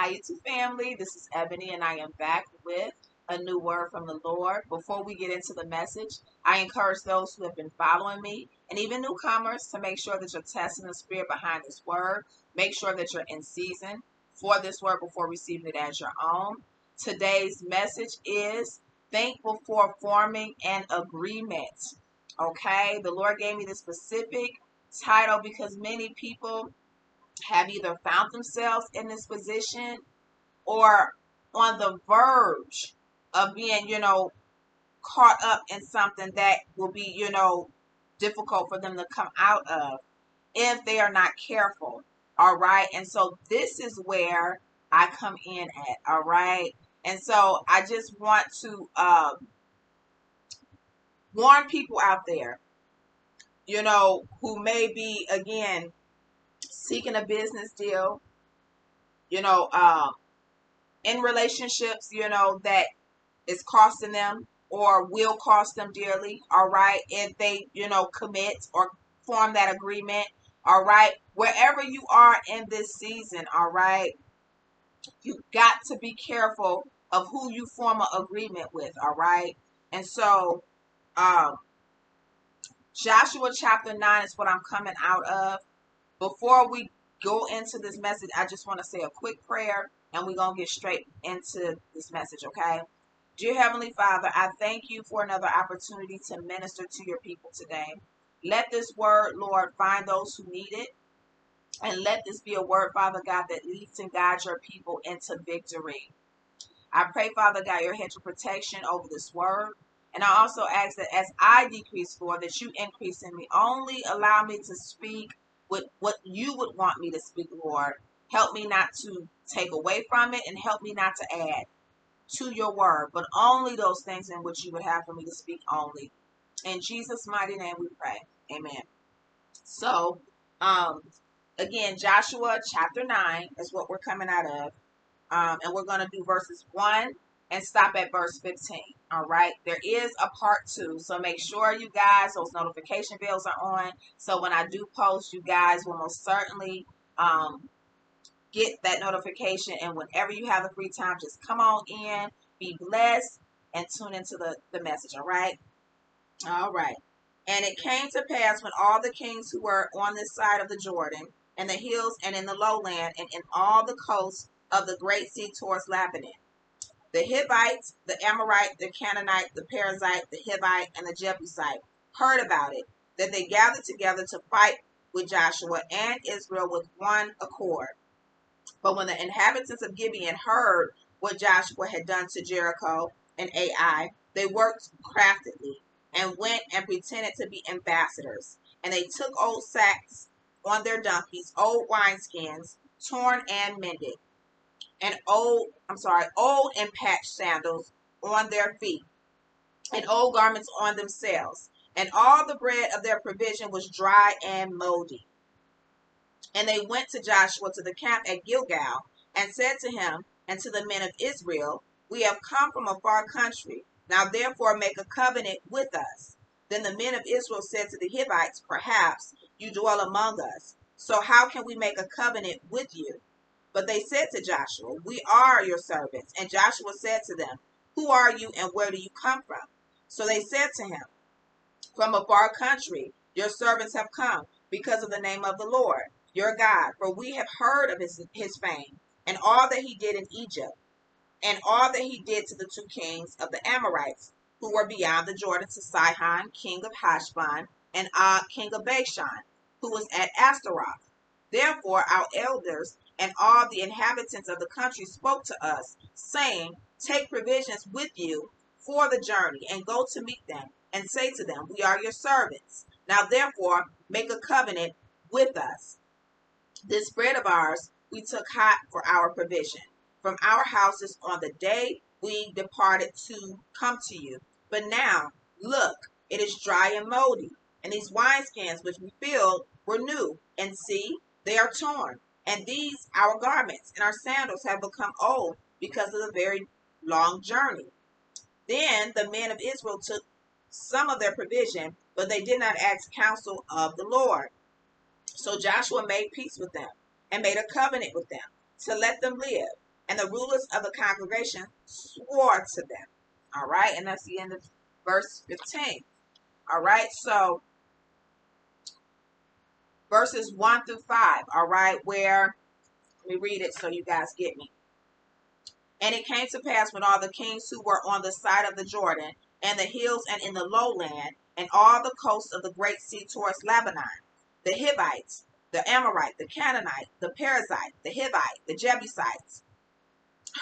Hi, YouTube family. This is Ebony, and I am back with a new word from the Lord. Before we get into the message, I encourage those who have been following me and even newcomers to make sure that you're testing the spirit behind this word. Make sure that you're in season for this word before receiving it as your own. Today's message is think before forming an agreement. Okay, the Lord gave me the specific title because many people have either found themselves in this position or on the verge of being, caught up in something that will be, difficult for them to come out of if they are not careful. All right. And so this is where I come in at. All right. And so I just want to warn people out there, who may be, again, seeking a business deal, you know, um, in relationships, that is costing them or will cost them dearly. All right. If they, commit or form that agreement. All right. Wherever you are in this season. All right. You got to be careful of who you form an agreement with. All right. And so, um, Joshua chapter 9 is what I'm coming out of. Before we go into this message, I just want to say a quick prayer and we're going to get straight into this message, okay? Dear Heavenly Father, I thank you for another opportunity to minister to your people today. Let this word, Lord, find those who need it. And let this be a word, Father God, that leads and guides your people into victory. I pray, Father God, your hedge of protection over this word. And I also ask that as I decrease, Lord, that you increase in me. Only allow me to speak with what you would want me to speak, Lord. Help me not to take away from it and help me not to add to your word, but only those things in which you would have for me to speak only. In Jesus' mighty name we pray. Amen. So, um, again, Joshua chapter 9 is what we're coming out of. And we're going to do verses 1 and stop at verse 15. All right. There is a part 2. So make sure you guys, those notification bells are on. So when I do post, you guys will most certainly get that notification. And whenever you have the free time, just come on in, be blessed, and tune into the message. All right. All right. And it came to pass when all the kings who were on this side of the Jordan, and the hills, and in the lowland, and in all the coasts of the great sea towards Lebanon, the Hivites, the Amorite, the Canaanite, the Perizzite, the Hivite, and the Jebusite heard about it, that they gathered together to fight with Joshua and Israel with one accord. But when the inhabitants of Gibeon heard what Joshua had done to Jericho and Ai, they worked craftily and went and pretended to be ambassadors. And they took old sacks on their donkeys, old wineskins, torn and mended, and old and patched sandals on their feet, and old garments on themselves. And all the bread of their provision was dry and moldy. And they went to Joshua to the camp at Gilgal, and said to him and to the men of Israel, we have come from a far country. Now therefore make a covenant with us. Then the men of Israel said to the Hivites, perhaps you dwell among us. So how can we make a covenant with you? But they said to Joshua, we are your servants. And Joshua said to them, who are you and where do you come from? So they said to him, from a far country your servants have come, because of the name of the Lord your God. For we have heard of his fame, and all that he did in Egypt, and all that he did to the two kings of the Amorites, who were beyond the Jordan, to Sihon, king of Heshbon, and Og, king of Bashan, who was at Ashtaroth. Therefore our elders and all the inhabitants of the country spoke to us, saying, take provisions with you for the journey, and go to meet them, and say to them, we are your servants. Now therefore make a covenant with us. This bread of ours we took hot for our provision from our houses on the day we departed to come to you. But now, look, it is dry and moldy, and these wineskins which we filled were new, and see, they are torn. And these our garments and our sandals have become old because of the very long journey. Then the men of Israel took some of their provision, but they did not ask counsel of the Lord. So Joshua made peace with them and made a covenant with them to let them live. And the rulers of the congregation swore to them. All right. And that's the end of verse 15. All right. So verses 1 through 5. All right. Where, let me read it so you guys get me. And it came to pass when all the kings who were on the side of the Jordan and the hills and in the lowland and all the coasts of the great sea towards Lebanon, the Hivites, the Amorite, the Canaanite, the Perizzite, the Hivite, the Jebusites,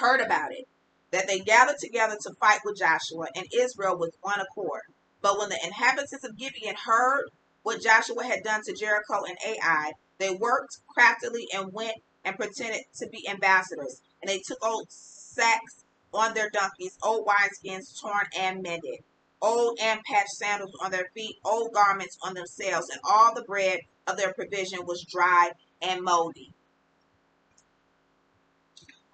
heard about it, that they gathered together to fight with Joshua and Israel with one accord. But when the inhabitants of Gibeon heard what Joshua had done to Jericho and Ai, they worked craftily and went and pretended to be ambassadors. And they took old sacks on their donkeys, old wineskins torn and mended, old and patched sandals on their feet, old garments on themselves, and all the bread of their provision was dry and moldy.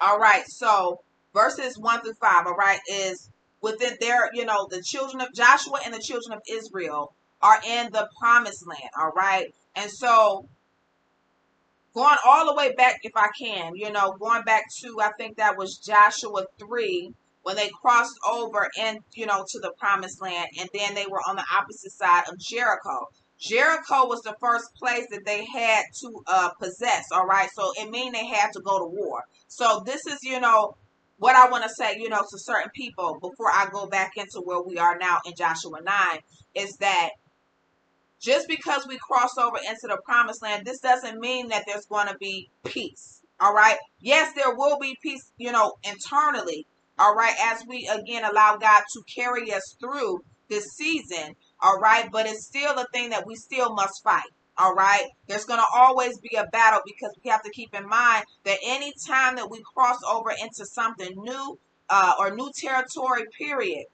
All right, so verses 1 through 5, all right, is within their, the children of Joshua and the children of Israel are in the promised land, all right? And so going all the way back, if I can, going back to, I think that was Joshua 3, when they crossed over and, to the promised land, and then they were on the opposite side of Jericho. Jericho was the first place that they had to possess, all right? So it means they had to go to war. So this is, what I want to say, to certain people before I go back into where we are now in Joshua 9, is that just because we cross over into the promised land, this doesn't mean that there's going to be peace. All right. Yes, there will be peace, internally. All right. As we, again, allow God to carry us through this season. All right. But it's still a thing that we still must fight. All right. There's going to always be a battle, because we have to keep in mind that any time that we cross over into something new or new territory, period,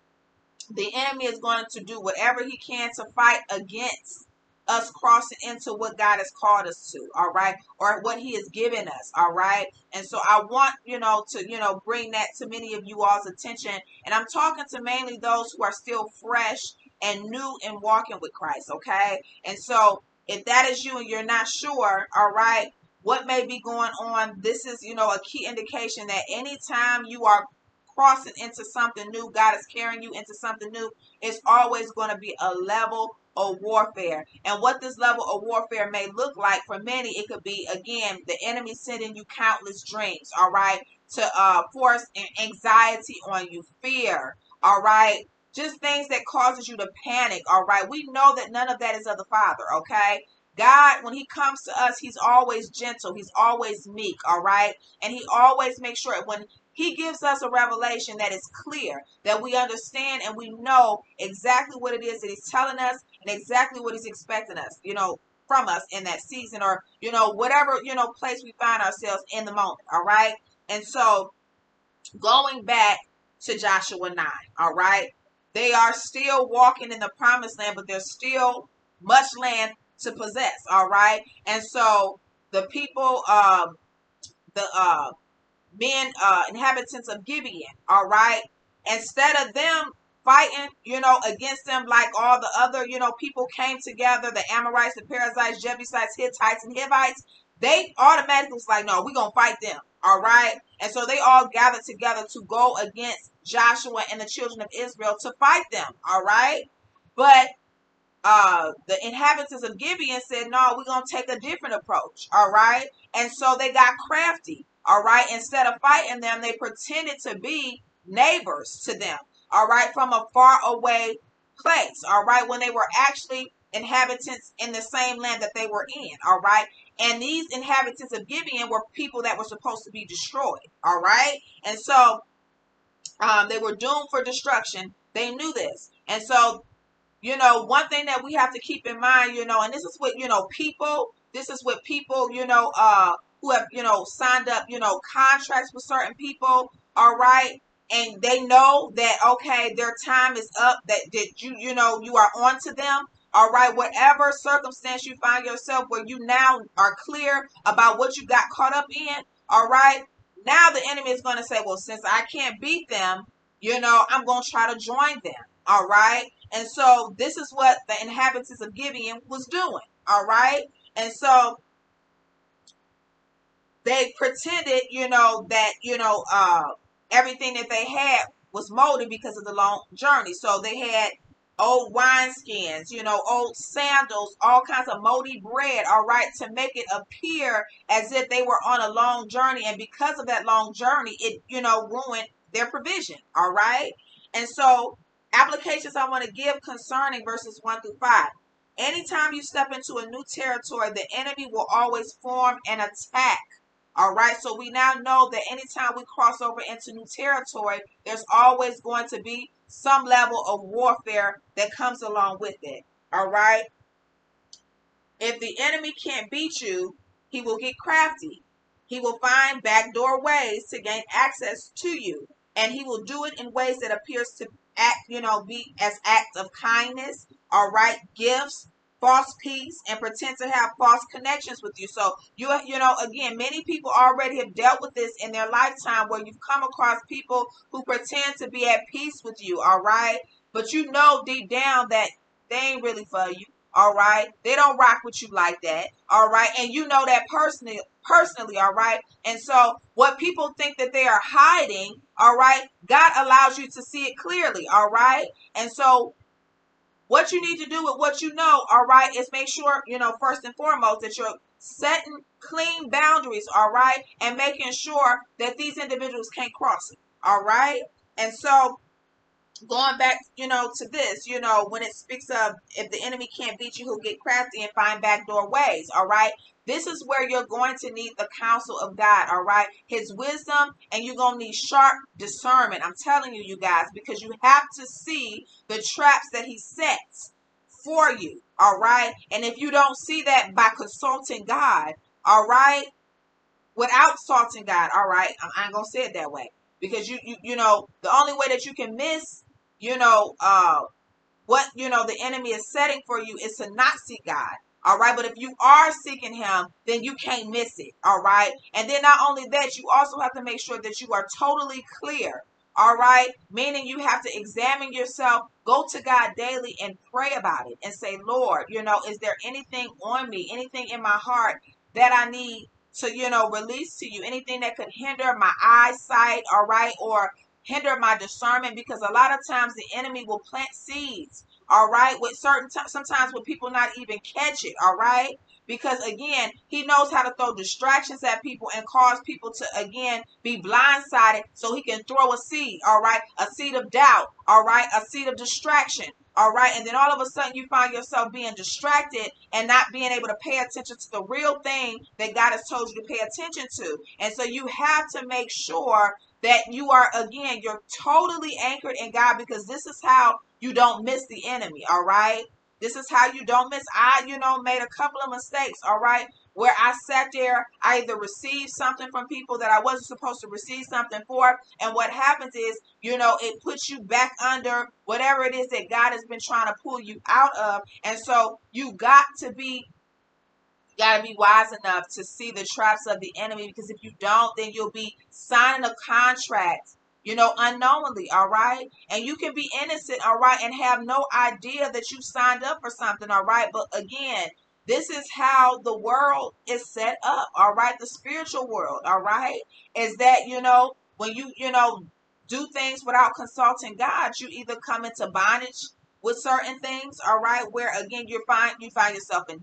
the enemy is going to do whatever he can to fight against us crossing into what God has called us to, all right, or what he has given us, all right. And so I want, to, bring that to many of you all's attention. And I'm talking to mainly those who are still fresh and new in walking with Christ, okay. And so if that is you and you're not sure, all right, what may be going on, this is, a key indication that anytime you are crossing into something new, God is carrying you into something new, it's always going to be a level of warfare. And what this level of warfare may look like for many, it could be, again, the enemy sending you countless dreams, all right, to force anxiety on you, fear, all right, just things that causes you to panic, all right. We know that none of that is of the Father, okay. God, when he comes to us, he's always gentle. He's always meek, all right. And he always makes sure when he gives us a revelation that is clear, that we understand and we know exactly what it is that he's telling us and exactly what he's expecting us, from us in that season, or, whatever, place we find ourselves in the moment. All right. And so going back to Joshua 9, all right, they are still walking in the promised land, but there's still much land to possess. All right. And so the people, the inhabitants of Gibeon, all right, instead of them fighting, against them like all the other, people came together, the Amorites, the Perizzites, Jebusites, Hittites, and Hivites, they automatically was like, no, we're going to fight them, all right. And so they all gathered together to go against Joshua and the children of Israel to fight them, all right. But the inhabitants of Gibeon said, no, we're going to take a different approach. All right. And so they got crafty. All right. Instead of fighting them, they pretended to be neighbors to them. All right. From a far away place. All right. When they were actually inhabitants in the same land that they were in. All right. And these inhabitants of Gibeon were people that were supposed to be destroyed. All right. And so they were doomed for destruction. They knew this. And so one thing that we have to keep in mind, and this is what, people, who have, signed up, contracts with certain people, all right, and they know that, okay, their time is up, that you are on to them, all right, whatever circumstance you find yourself where you now are clear about what you got caught up in, all right, now the enemy is going to say, well, since I can't beat them, I'm going to try to join them, all right. And so this is what the inhabitants of Gibeon was doing. All right. And so they pretended, that, everything that they had was molded because of the long journey. So they had old wineskins, old sandals, all kinds of moldy bread, all right, to make it appear as if they were on a long journey. And because of that long journey, it, ruined their provision, all right? And so, applications I want to give concerning verses 1 through 5. Anytime you step into a new territory, the enemy will always form an attack. All right, so we now know that anytime we cross over into new territory, there's always going to be some level of warfare that comes along with it. All right, if the enemy can't beat you, he will get crafty. He will find backdoor ways to gain access to you, and he will do it in ways that appears to act, be as acts of kindness, all right, gifts, false peace, and pretend to have false connections with you. So again, many people already have dealt with this in their lifetime, where you've come across people who pretend to be at peace with you, all right, but deep down that they ain't really for you. All right, they don't rock with you like that. All right, and you know that personally. All right, and so what people think that they are hiding, all right, God allows you to see it clearly. All right, and so what you need to do with what you know, all right, is make sure, first and foremost, that you're setting clean boundaries, all right, and making sure that these individuals can't cross it. All right, and so going back, to this, when it speaks of if the enemy can't beat you, he'll get crafty and find backdoor ways. All right. This is where you're going to need the counsel of God. All right. His wisdom, and you're going to need sharp discernment. I'm telling you, you guys, because you have to see the traps that he sets for you. All right. And if you don't see that by consulting God, all right, without consulting God, all right, I ain't going to say it that way, because the only way that you can miss what the enemy is setting for you is to not seek God. All right, but if you are seeking him, then you can't miss it. All right, and then not only that, you also have to make sure that you are totally clear. All right, meaning you have to examine yourself, go to God daily and pray about it and say, Lord, is there anything on me, anything in my heart that I need to release to you, anything that could hinder my eyesight, all right, or hinder my discernment? Because a lot of times the enemy will plant seeds, all right, with sometimes with people not even catch it, all right, because again, he knows how to throw distractions at people and cause people to again be blindsided, so he can throw a seed, all right, a seed of doubt, all right, a seed of distraction, all right, and then all of a sudden you find yourself being distracted and not being able to pay attention to the real thing that God has told you to pay attention to. And so you have to make sure that you are, again, you're totally anchored in God, because this is how you don't miss the enemy. All right. This is how you don't miss. I, made a couple of mistakes. All right. Where I sat there, I either received something from people that I wasn't supposed to receive something for. And what happens is, it puts you back under whatever it is that God has been trying to pull you out of. And so you got to be wise enough to see the traps of the enemy, because if you don't, then you'll be signing a contract, unknowingly, all right? And you can be innocent, all right, and have no idea that you signed up for something, all right? But again, this is how the world is set up, all right? The spiritual world, all right, is that, when you do things without consulting God, you either come into bondage with certain things, all right, where again you find yourself in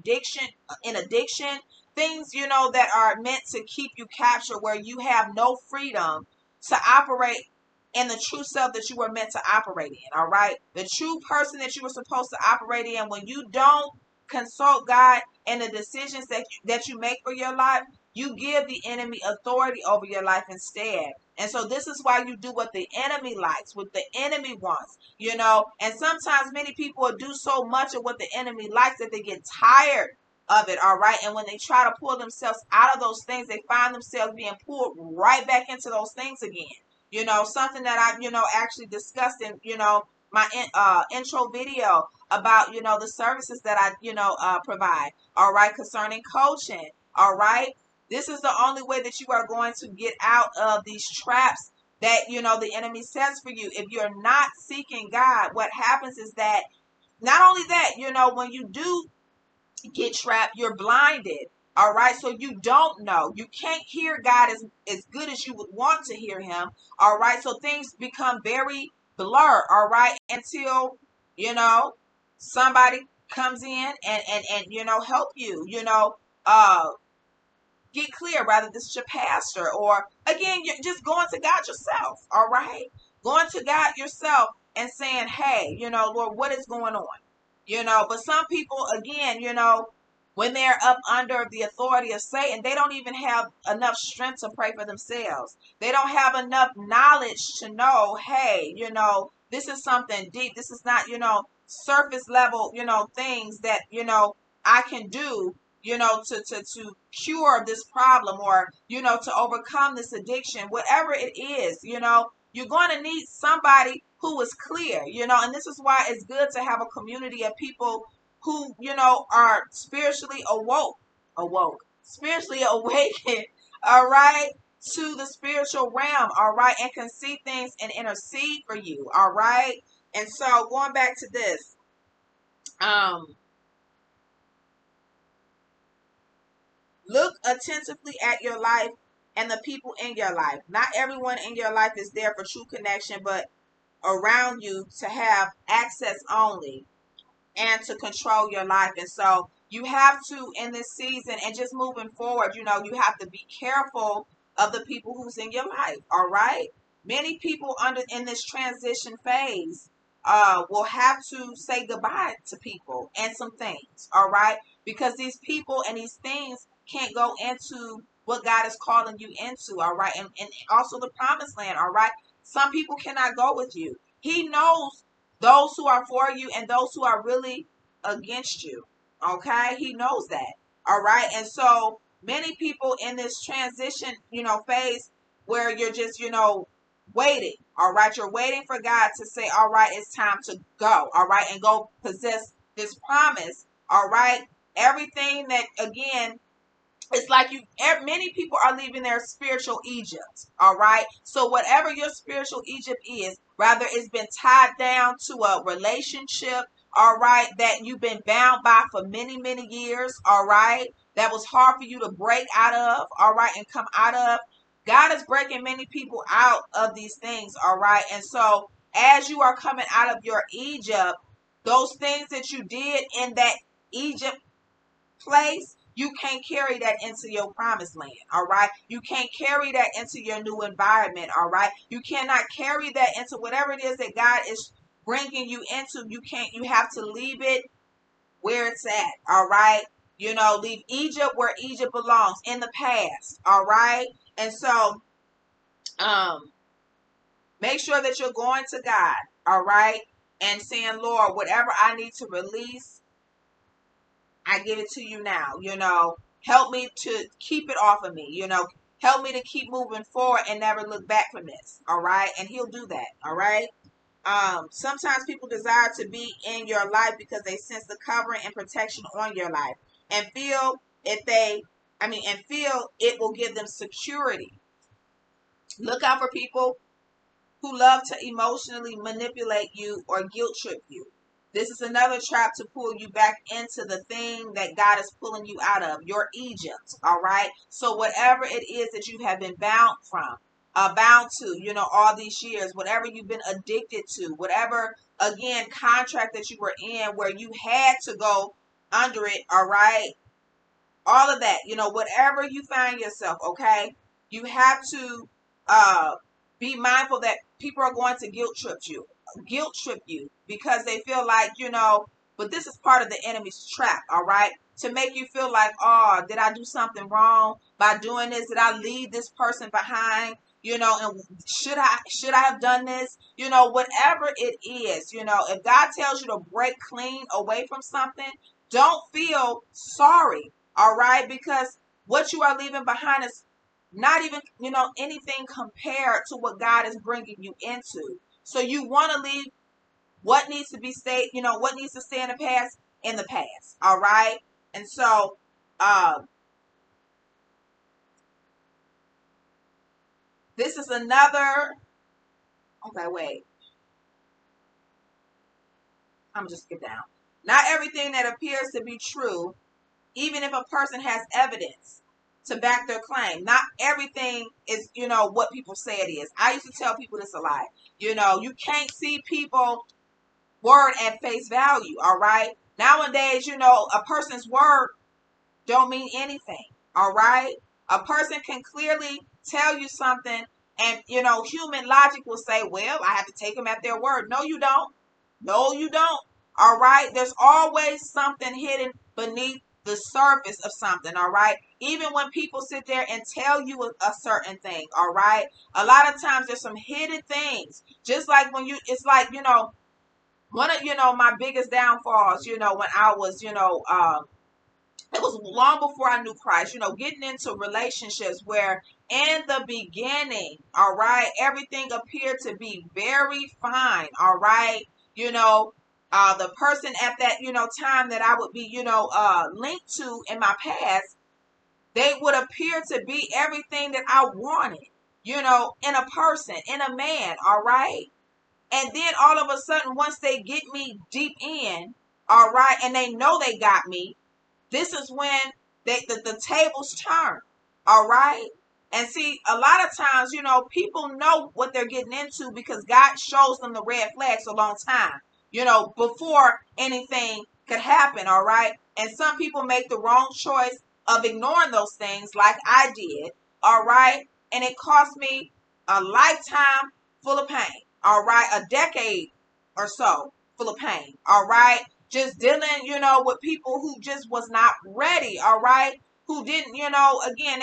addiction, things that are meant to keep you captured, where you have no freedom to operate in the true self that you were meant to operate in. All right, the true person that you were supposed to operate in. When you don't consult God in the decisions that you make for your life, you give the enemy authority over your life instead. And so this is why you do what the enemy likes, what the enemy wants, and sometimes many people will do so much of what the enemy likes that they get tired of it, all right? And when they try to pull themselves out of those things, they find themselves being pulled right back into those things again. Something that I, actually discussed in, my intro video about, the services that I, provide, all right, concerning coaching, all right? This is the only way that you are going to get out of these traps that, the enemy sets for you. If you're not seeking God, what happens is that not only that, when you do get trapped, you're blinded. All right. So you don't know. You can't hear God as good as you would want to hear him. All right. So things become very blur. All right. Until, you know, somebody comes in and help you, uh, get clear, rather this is your pastor, or again, you're just going to God yourself. All right. Going to God yourself and saying, hey, Lord, what is going on? But some people, again, when they're up under the authority of Satan, they don't even have enough strength to pray for themselves. They don't have enough knowledge to know, hey, this is something deep. This is not, surface level, things that, I can do, to cure this problem, or, to overcome this addiction, whatever it is, you're going to need somebody who is clear, and this is why it's good to have a community of people who, are spiritually spiritually awakened, all right, to the spiritual realm, all right, and can see things and intercede for you, all right. And so going back to this, um, look attentively at your life and the people in your life. Not everyone in your life is there for true connection, but around you to have access only and to control your life. And so you have to, in this season and just moving forward, you have to be careful of the people who's in your life. All right. Many people in this transition phase will have to say goodbye to people and some things. All right. Because these people and these things can't go into what God is calling you into. All right. And also the promised land. All right. Some people cannot go with you. He knows those who are for you and those who are really against you. Okay. He knows that. All right. And so many people in this transition, phase where you're just, waiting. All right. You're waiting for God to say, all right, it's time to go. All right. And go possess this promise. All right. Everything that, again, it's like many people are leaving their spiritual Egypt. All right. So whatever your spiritual Egypt is, rather it's been tied down to a relationship, all right, that you've been bound by for many, many years. All right. That was hard for you to break out of. All right. And come out of. God is breaking many people out of these things. All right. And so as you are coming out of your Egypt, those things that you did in that Egypt place, you can't carry that into your promised land. All right. You can't carry that into your new environment. All right. You cannot carry that into whatever it is that God is bringing you into. You have to leave it where it's at. All right. Leave Egypt where Egypt belongs, in the past. All right. And so, make sure that you're going to God. All right. And saying, Lord, whatever I need to release, I give it to you now. Help me to keep it off of me. Help me to keep moving forward and never look back from this. All right. And he'll do that. All right. Sometimes people desire to be in your life because they sense the covering and protection on your life and feel it will give them security. Look out for people who love to emotionally manipulate you or guilt trip you. This is another trap to pull you back into the thing that God is pulling you out of, your Egypt. All right. So whatever it is that you have been bound to, all these years, whatever you've been addicted to, whatever, again, contract that you were in where you had to go under it. All right. All of that, whatever you find yourself, okay, you have to be mindful that people are going to guilt trip you because they feel like, but this is part of the enemy's trap, all right, to make you feel like, oh, did I do something wrong by doing this? Did I leave this person behind? And should I have done this? Whatever it is, if God tells you to break clean away from something, don't feel sorry. All right. Because what you are leaving behind is not even, anything compared to what God is bringing you into. So you want to leave what needs to be stayed, what needs to stay in the past. All right. And so, this is another, okay, wait, I'm just get down. Not everything that appears to be true even if a person has evidence to back their claim. Not everything is, what people say it is. I used to tell people this a lot. You can't see people word at face value, all right? Nowadays, a person's word don't mean anything, all right? A person can clearly tell you something, and, human logic will say, well, I have to take them at their word. No, you don't. No, you don't. All right? There's always something hidden beneath the surface of something, all right? Even when people sit there and tell you a certain thing, all right? A lot of times there's some hidden things. Just like it's like, one of, my biggest downfalls, when I was, it was long before I knew Christ, getting into relationships where in the beginning, all right, everything appeared to be very fine, all right, the person at that, time that I would be, linked to in my past, they would appear to be everything that I wanted, in a person, in a man, all right. And then all of a sudden, once they get me deep in, all right, and they know they got me, this is when the tables turn. All right. And see, a lot of times, people know what they're getting into because God shows them the red flags a long time, before anything could happen. All right. And some people make the wrong choice of ignoring those things like I did. All right. And it cost me a lifetime full of pain. All right. A decade or so full of pain. All right. Just dealing, with people who just was not ready, all right? Who didn't, again,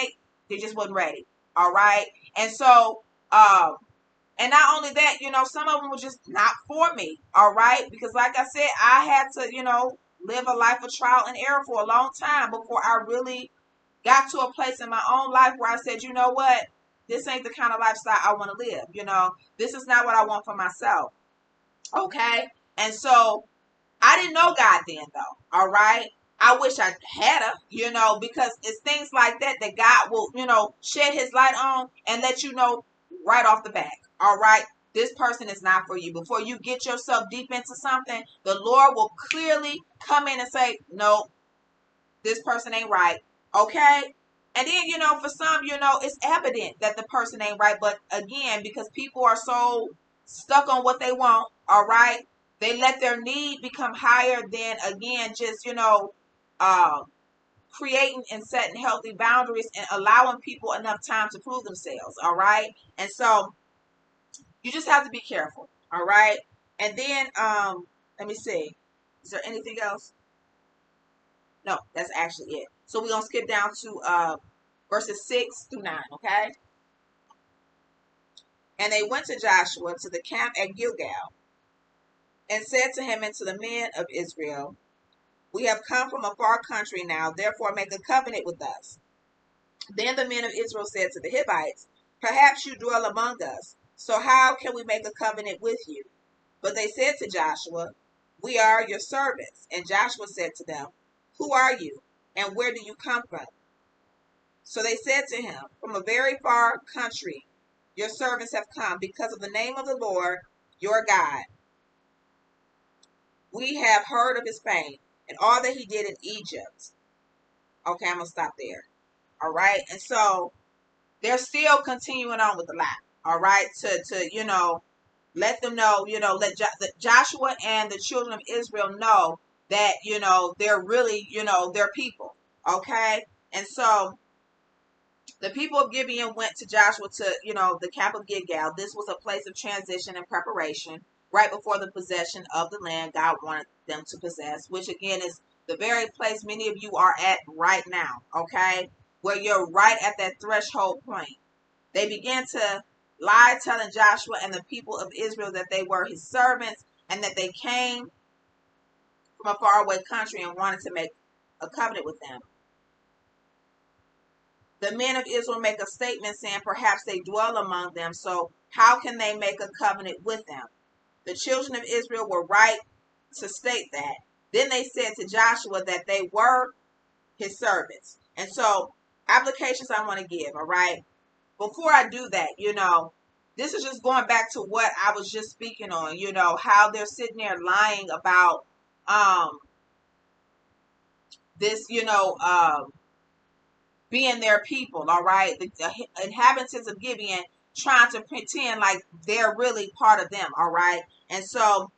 they just wasn't ready, all right? And so, and not only that, some of them were just not for me, all right? Because like I said, I had to, live a life of trial and error for a long time before I really got to a place in my own life where I said, you know what? This ain't the kind of lifestyle I want to live, This is not what I want for myself, okay? And so, I didn't know God then, though. All right. I wish I had her, because it's things like that that God will, shed his light on and let you know right off the bat. All right. This person is not for you. Before you get yourself deep into something, the Lord will clearly come in and say, no, this person ain't right. Okay. And then, for some, it's evident that the person ain't right. But again, because people are so stuck on what they want, all right, they let their need become higher than, again, just, creating and setting healthy boundaries and allowing people enough time to prove themselves, all right? And so you just have to be careful, all right? And then, let me see. Is there anything else? No, that's actually it. So we're going to skip down to verses 6 through 9, okay? And they went to Joshua to the camp at Gilgal and said to him and to the men of Israel, we have come from a far country now, therefore make a covenant with us. Then the men of Israel said to the Hivites, perhaps you dwell among us, so how can we make a covenant with you? But they said to Joshua, we are your servants. And Joshua said to them, who are you, and where do you come from? So they said to him, from a very far country your servants have come because of the name of the Lord your God. We have heard of his fame and all that he did in Egypt. Okay, I'm going to stop there. All right. And so they're still continuing on with the lie. All right. To let them know, let Joshua and the children of Israel know that, they're really, they're people. Okay. And so the people of Gibeon went to Joshua to, the camp of Gilgal. This was a place of transition and preparation right before the possession of the land God wanted them to possess, which again is the very place many of you are at right now, okay? Where you're right at that threshold point. They began to lie, telling Joshua and the people of Israel that they were his servants and that they came from a faraway country and wanted to make a covenant with them. The men of Israel make a statement saying perhaps they dwell among them, so how can they make a covenant with them? The children of Israel were right to state that. Then they said to Joshua that they were his servants. And so, applications I want to give, all right? Before I do that, this is just going back to what I was just speaking on, how they're sitting there lying about this, being their people, all right? The inhabitants of Gibeon trying to pretend like they're really part of them, all right? And so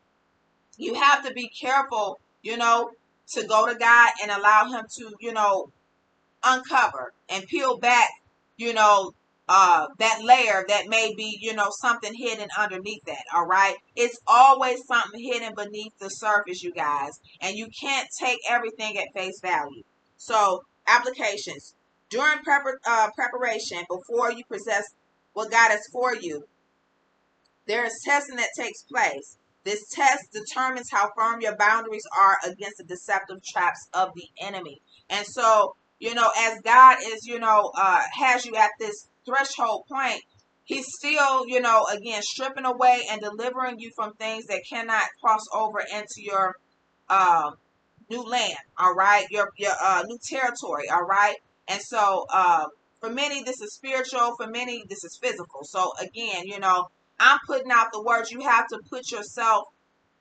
you have to be careful, to go to God and allow him to, uncover and peel back, you know, that layer that may be, something hidden underneath that. All right. It's always something hidden beneath the surface, you guys. And you can't take everything at face value. So, applications. During preparation, before you possess what God has for you, there is testing that takes place. This test determines how firm your boundaries are against the deceptive traps of the enemy. And so, as God is, has you at this threshold point, he's still, again, stripping away and delivering you from things that cannot cross over into your um, new land, all right, your new territory, all right. And so, for many, this is spiritual. For many, this is physical. So again, I'm putting out the words. You have to put yourself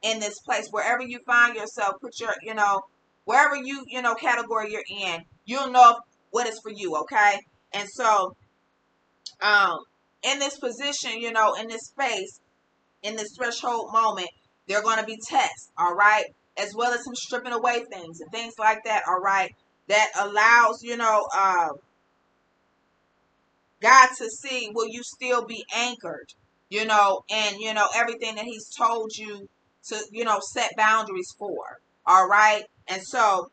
in this place wherever you find yourself. Put your, wherever category you're in. You'll know what is for you. Okay. And so, um, in this position, in this space, in this threshold moment, there are going to be tests. All right. As well as him stripping away things and things like that. All right. That allows, God to see, will you still be anchored, and, everything that he's told you to, set boundaries for. All right. And so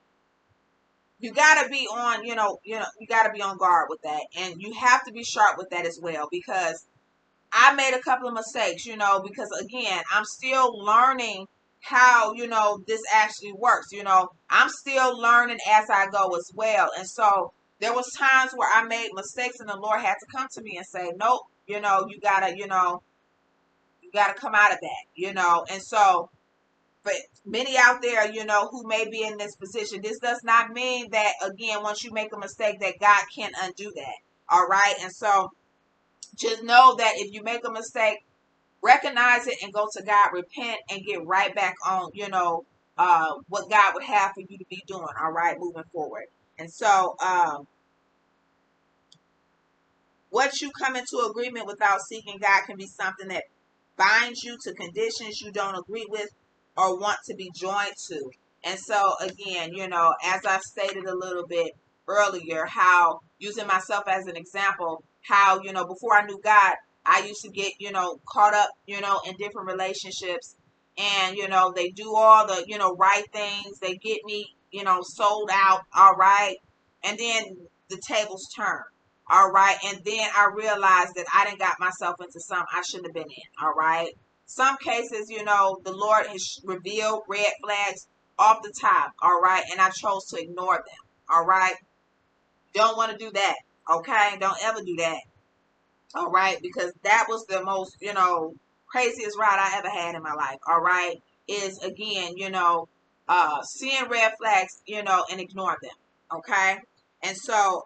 you got to be on, you got to be on guard with that. And you have to be sharp with that as well, because I made a couple of mistakes, because again, I'm still learning how, this actually works. I'm still learning as I go as well. And so there was times where I made mistakes and the Lord had to come to me and say, nope, you gotta come out of that, And so for many out there, who may be in this position, this does not mean that, again, once you make a mistake, that God can't undo that. All right. And so just know that if you make a mistake, recognize it and go to God, repent, and get right back on, what God would have for you to be doing. All right, moving forward. And so, what you come into agreement without seeking God can be something that binds you to conditions you don't agree with or want to be joined to. And so, again, as I stated a little bit earlier, how using myself as an example, how, before I knew God, I used to get, caught up, in different relationships. And, they do all the, right things. They get me, sold out. All right. And then the tables turn. All right. And then I realized that I didn't got myself into something I shouldn't have been in. All right. Some cases, the Lord has revealed red flags off the top. All right. And I chose to ignore them. All right. Don't want to do that. Okay. Don't ever do that. All right. Because that was the most, craziest ride I ever had in my life. All right. Is again, seeing red flags, and ignore them. Okay. And so,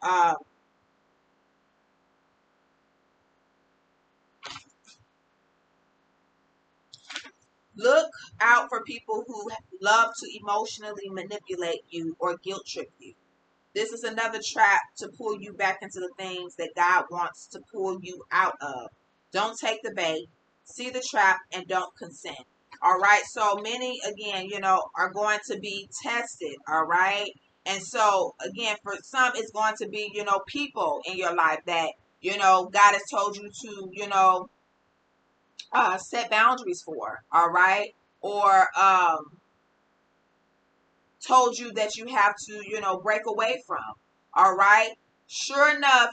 look out for people who love to emotionally manipulate you or guilt trip you. This is another trap to pull you back into the things that God wants to pull you out of. Don't take the bait, see the trap, and don't consent. All right. So many, again, are going to be tested. All right. And so, again, for some, it's going to be, people in your life that, God has told you to, set boundaries for. All right. Or told you that you have to, break away from. All right. Sure enough,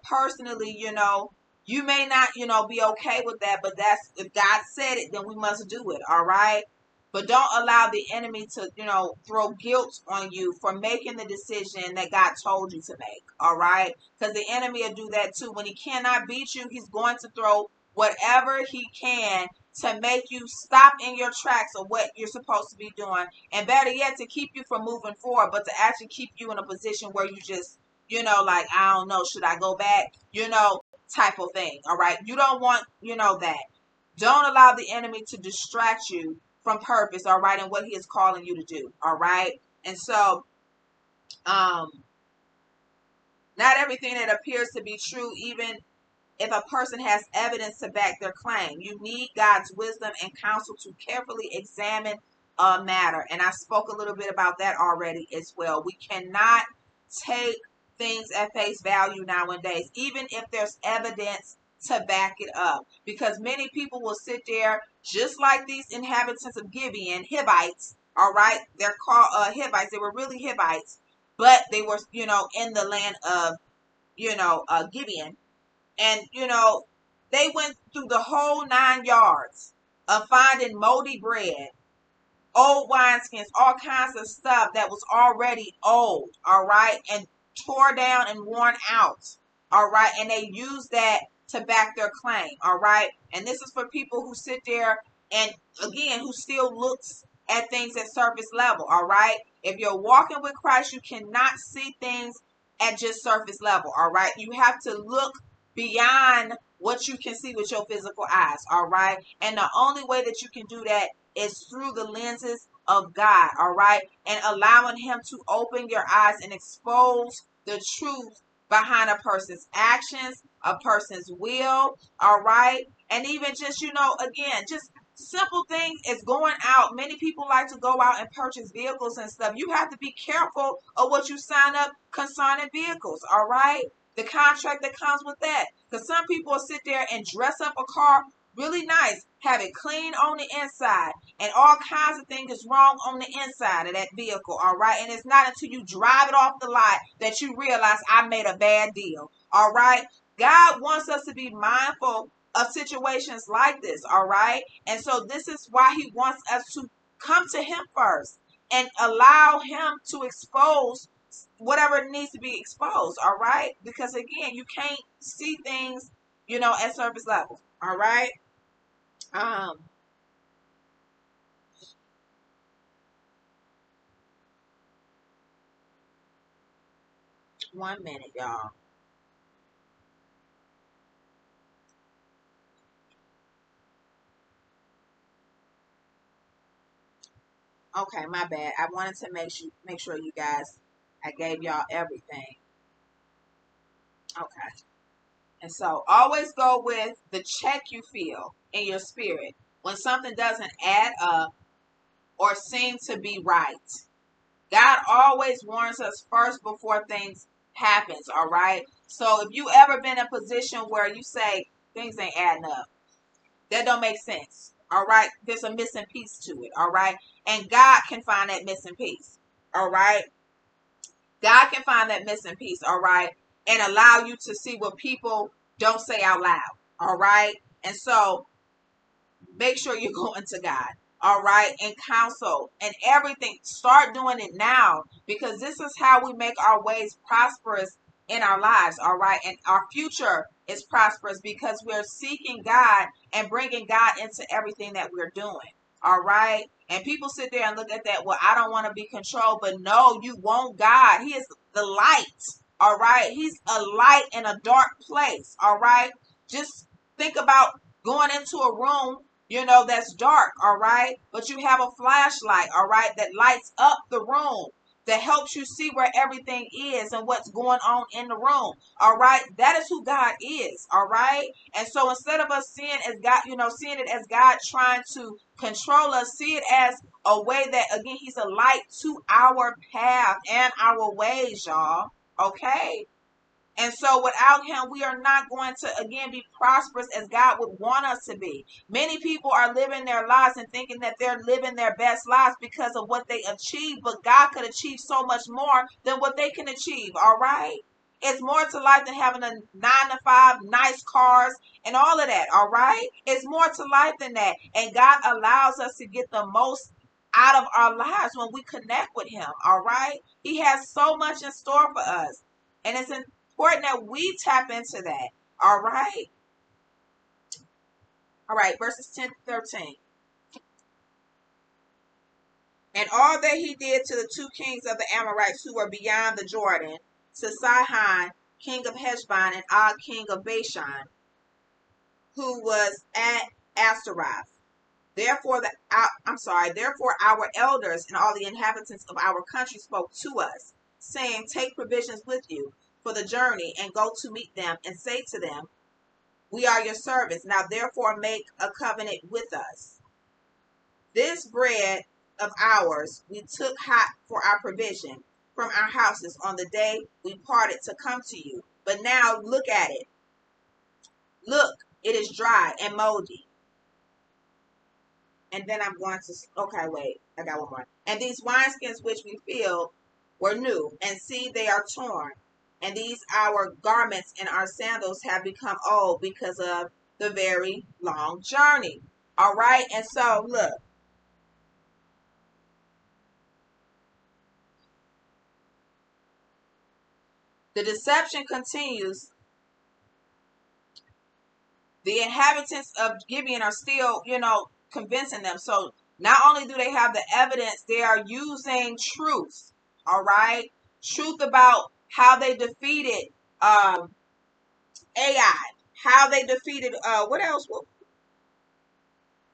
personally, you may not, be okay with that, but that's, if God said it, then we must do it. All right. But don't allow the enemy to, throw guilt on you for making the decision that God told you to make. All right. Because the enemy will do that too. When he cannot beat you, he's going to throw whatever he can to make you stop in your tracks of what you're supposed to be doing. And better yet, to keep you from moving forward, but to actually keep you in a position where you just, like, I don't know, should I go back? Type of thing. All right. You don't want, that. Don't allow the enemy to distract you from purpose. All right. And what he is calling you to do. All right. And so, Um, Not everything that appears to be true, even if a person has evidence to back their claim. You need God's wisdom and counsel to carefully examine a matter. And I spoke a little bit about that already as well. We cannot take things at face value nowadays, even if there's evidence to back it up. Because many people will sit there, just like these inhabitants of Gibeon, Hivites, all right? They're called Hivites. They were really Hivites, but they were, in the land of, Gibeon. And, they went through the whole 9 yards of finding moldy bread, old wineskins, all kinds of stuff that was already old, all right, and tore down and worn out, all right, and they used that to back their claim, all right. And this is for people who sit there and, again, who still looks at things at surface level, all right. If you're walking with Christ, you cannot see things at just surface level, all right. You have to look beyond what you can see with your physical eyes, all right. And the only way that you can do that is through the lenses of God, all right, and allowing Him to open your eyes and expose the truth behind a person's actions, a person's will, all right, and even just, again, just simple things is going out. Many people like to go out and purchase vehicles and stuff. You have to be careful of what you sign up concerning vehicles, all right, the contract that comes with that, because some people will sit there and dress up a car really nice, have it clean on the inside, and all kinds of things is wrong on the inside of that vehicle, all right? And it's not until you drive it off the lot that you realize I made a bad deal, all right? God wants us to be mindful of situations like this, all right? And so this is why He wants us to come to Him first and allow Him to expose whatever needs to be exposed, all right? Because, again, you can't see things, at surface level, all right? Um, 1 minute, y'all. Okay, my bad. I wanted to make sure you guys, I gave y'all everything. Okay. And so always go with the check you feel in your spirit when something doesn't add up or seem to be right. God always warns us first before things happens, all right? So if you ever been in a position where you say things ain't adding up, that don't make sense. All right. There's a missing piece to it. All right. And God can find that missing piece. All right. God can find that missing piece. All right. And allow you to see what people don't say out loud. All right. And so make sure you're going to God. All right. And counsel and everything. Start doing it now, because this is how we make our ways prosperous in our lives. All right. And our future is prosperous because we're seeking God and bringing God into everything that we're doing. All right. And people sit there and look at that. Well, I don't want to be controlled, but no, you want God. He is the light. All right. He's a light in a dark place. All right. Just think about going into a room, that's dark, all right? But you have a flashlight, all right, that lights up the room, that helps you see where everything is and what's going on in the room, all right? That is who God is, all right? And so instead of us seeing as God, seeing it as God trying to control us, see it as a way that, again, He's a light to our path and our ways, y'all, okay? And so without Him, we are not going to, again, be prosperous as God would want us to be. Many people are living their lives and thinking that they're living their best lives because of what they achieve, but God could achieve so much more than what they can achieve, all right? It's more to life than having a 9 to 5, nice cars, and all of that, all right? It's more to life than that. And God allows us to get the most out of our lives when we connect with Him, all right? He has so much in store for us. And it's important that we tap into that. All right. All right. Verses 10 to 13. And all that he did to the 2 kings of the Amorites who were beyond the Jordan, to Sihon, king of Heshbon, and Og, king of Bashan, who was at Astaroth. Therefore our elders and all the inhabitants of our country spoke to us. saying, take provisions with you for the journey and go to meet them and say to them, we are your servants. Now therefore make a covenant with us. This bread of ours we took hot for our provision from our houses on the day we parted to come to you. But now look at it. Look, it is dry and moldy. And then I'm going to, okay, wait, I got one more. And these wineskins which we filled were new, and see, they are torn. And these our garments and our sandals have become old because of the very long journey. All right, and so look. The deception continues. The inhabitants of Gibeon are still, convincing them. So not only do they have the evidence, they are using truth. All right. Truth about how they defeated AI, how they defeated, what else? Well,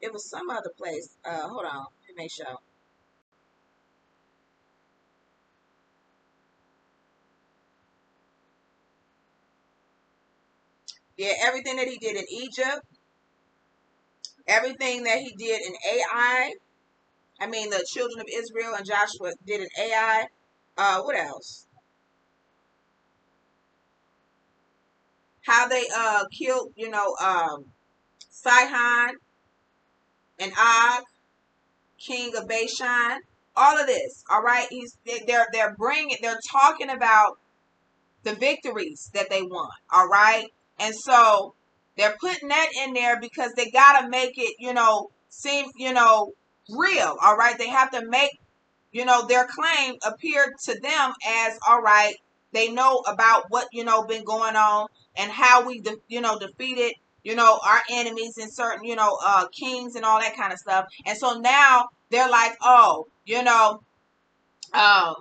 it was some other place. Hold on. Let me make sure. Yeah, everything that he did in Egypt, everything that he did in AI. I mean, the children of Israel and Joshua did in AI. What else? How they killed, Sihon and Og, king of Bashan. All of this, all right. They're talking about the victories that they won, all right. And so they're putting that in there because they gotta make it, seem, real, all right. They have to make, their claim appear to them as, all right, they know about what, been going on and how we, defeated, our enemies and certain, kings and all that kind of stuff. And so now they're like, oh, um,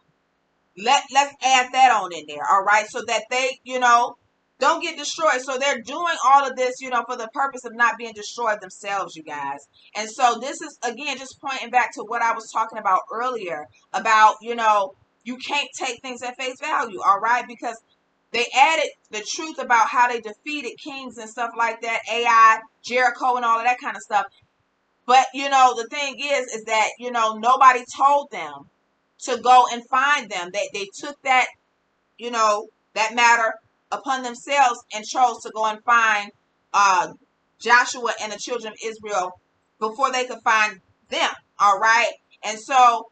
let's add that on in there, all right, so that they, don't get destroyed. So they're doing all of this, for the purpose of not being destroyed themselves, you guys. And so this is, again, just pointing back to what I was talking about earlier about, you can't take things at face value, all right, because they added the truth about how they defeated kings and stuff like that, AI, Jericho, and all of that kind of stuff. But, the thing is that, nobody told them to go and find them. They took that, that matter upon themselves and chose to go and find Joshua and the children of Israel before they could find them. All right. And so,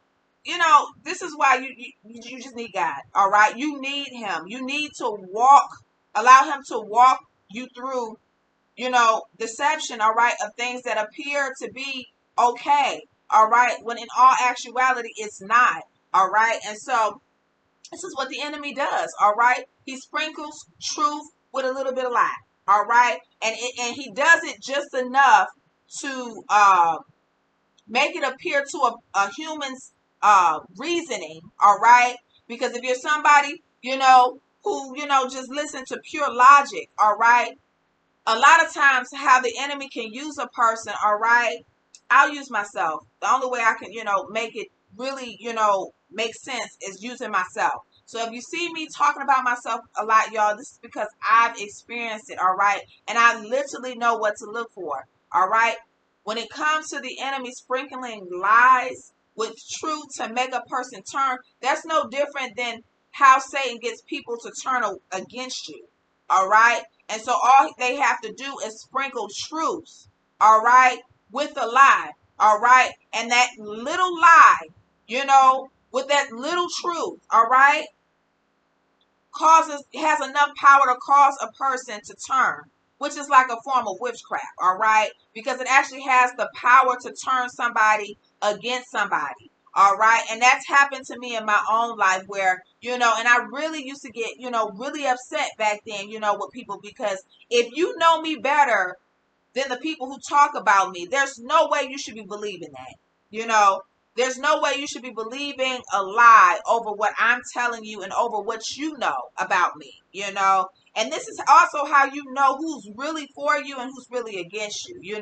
this is why you just need God. All right. You need him. You need to allow him to walk you through, deception. All right. Of things that appear to be okay. All right. When in all actuality, it's not. All right. And so this is what the enemy does. All right. He sprinkles truth with a little bit of lie. All right. And he does it just enough to make it appear to a human's reasoning. All right. Because if you're somebody, who, just listen to pure logic. All right. A lot of times how the enemy can use a person. All right. I'll use myself. The only way I can, make it really, make sense is using myself. So if you see me talking about myself a lot, y'all, this is because I've experienced it, all right? And I literally know what to look for, all right? When it comes to the enemy sprinkling lies with truth to make a person turn, that's no different than how Satan gets people to turn against you, all right? And so all they have to do is sprinkle truth, all right, with a lie, all right? And that little lie, with that little truth, all right, has enough power to cause a person to turn, which is like a form of witchcraft, all right, because it actually has the power to turn somebody against somebody, all right. And that's happened to me in my own life where, and I really used to get, really upset back then, with people, because if you know me better than the people who talk about me, there's no way you should be believing that. There's no way you should be believing a lie over what I'm telling you and over what you know about me, And this is also how you know who's really for you and who's really against you,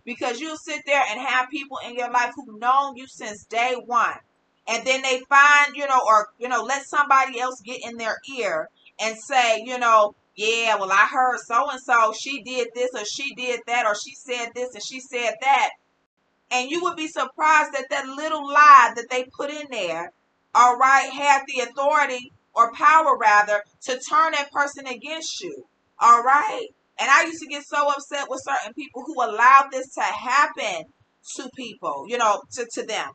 because you'll sit there and have people in your life who've known you since day one. And then they find, or, let somebody else get in their ear and say, yeah, well, I heard so-and-so, she did this or she did that, or she said this and she said that. And you would be surprised that that little lie that they put in there, all right, had the authority or power rather to turn that person against you. All right. And I used to get so upset with certain people who allowed this to happen to people, to them,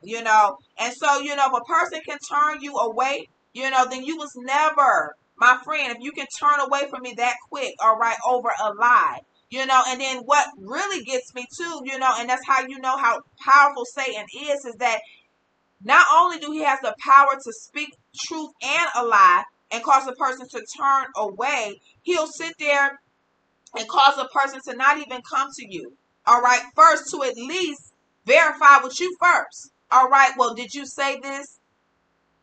And so, if a person can turn you away, then you was never my friend. If you can turn away from me that quick, all right, over a lie. And then what really gets me too, and that's how you know how powerful Satan is that not only do he have the power to speak truth and a lie and cause a person to turn away, he'll sit there and cause a person to not even come to you. All right, first to at least verify with you first. All right, well, did you say this?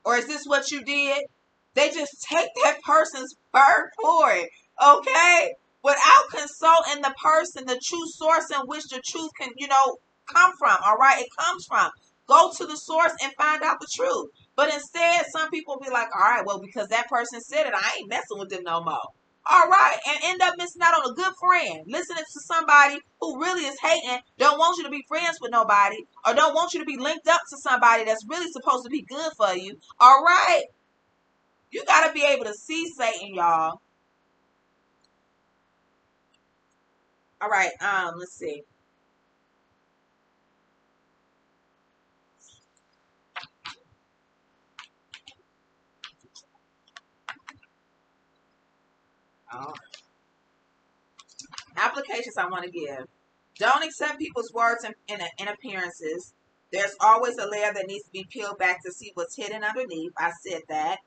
Or is this what you did? They just take that person's word for it. Okay? Without consulting the person, the true source in which the truth can, come from. All right? It comes from. Go to the source and find out the truth. But instead, some people be like, all right, well, because that person said it, I ain't messing with them no more. All right, and end up missing out on a good friend, listening to somebody who really is hating, don't want you to be friends with nobody, or don't want you to be linked up to somebody that's really supposed to be good for you. All right, you got to be able to see Satan, y'all. All right, let's see. Applications I want to give. Don't accept people's words and appearances. There's always a layer that needs to be peeled back to see what's hidden underneath. I said that.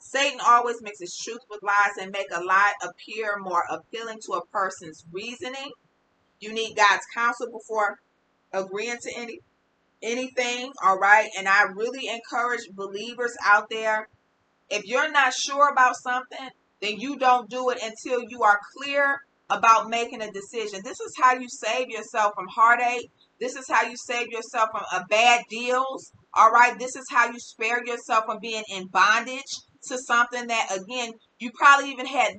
Satan always mixes truth with lies and make a lie appear more appealing to a person's reasoning. You need God's counsel before agreeing to anything, all right? And I really encourage believers out there, if you're not sure about something, then you don't do it until you are clear about making a decision. This is how you save yourself from heartache. This is how you save yourself from bad deals. All right. This is how you spare yourself from being in bondage to something that, again, you probably even had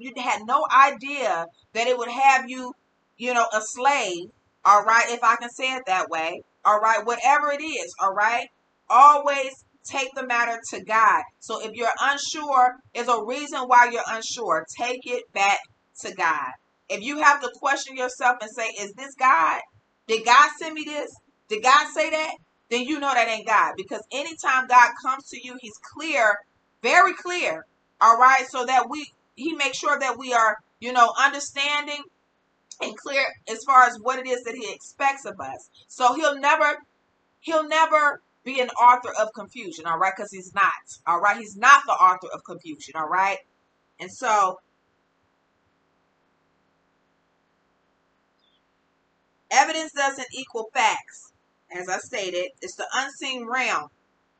no idea that it would have you, a slave. All right. If I can say it that way. All right. Whatever it is. All right. Always take the matter to God. So if you're unsure, there's a reason why you're unsure. Take it back to God. If you have to question yourself and say, is this God? Did God send me this? Did God say that? Then you know that ain't God. Because anytime God comes to you, he's clear, very clear. All right. So that he makes sure that we are, understanding and clear as far as what it is that he expects of us. So he'll never be an author of confusion, all right? Because he's not, all right? He's not the author of confusion, all right? And so, evidence doesn't equal facts. As I stated, it's the unseen realm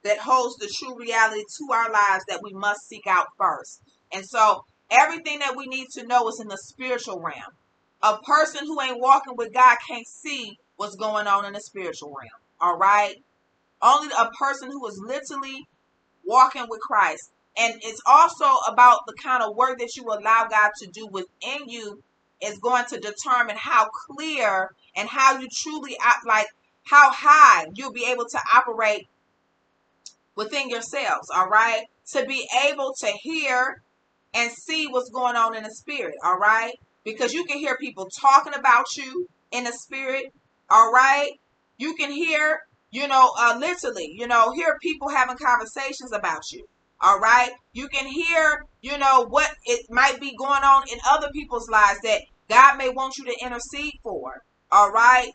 that holds the true reality to our lives that we must seek out first. And so, everything that we need to know is in the spiritual realm. A person who ain't walking with God can't see what's going on in the spiritual realm, all right? Only a person who is literally walking with Christ. And it's also about the kind of work that you allow God to do within you is going to determine how clear and how you truly how high you'll be able to operate within yourselves. All right. To be able to hear and see what's going on in the spirit. All right. Because you can hear people talking about you in the spirit. All right. You can hear, literally, hear people having conversations about you. All right. You can hear, what it might be going on in other people's lives that God may want you to intercede for. All right.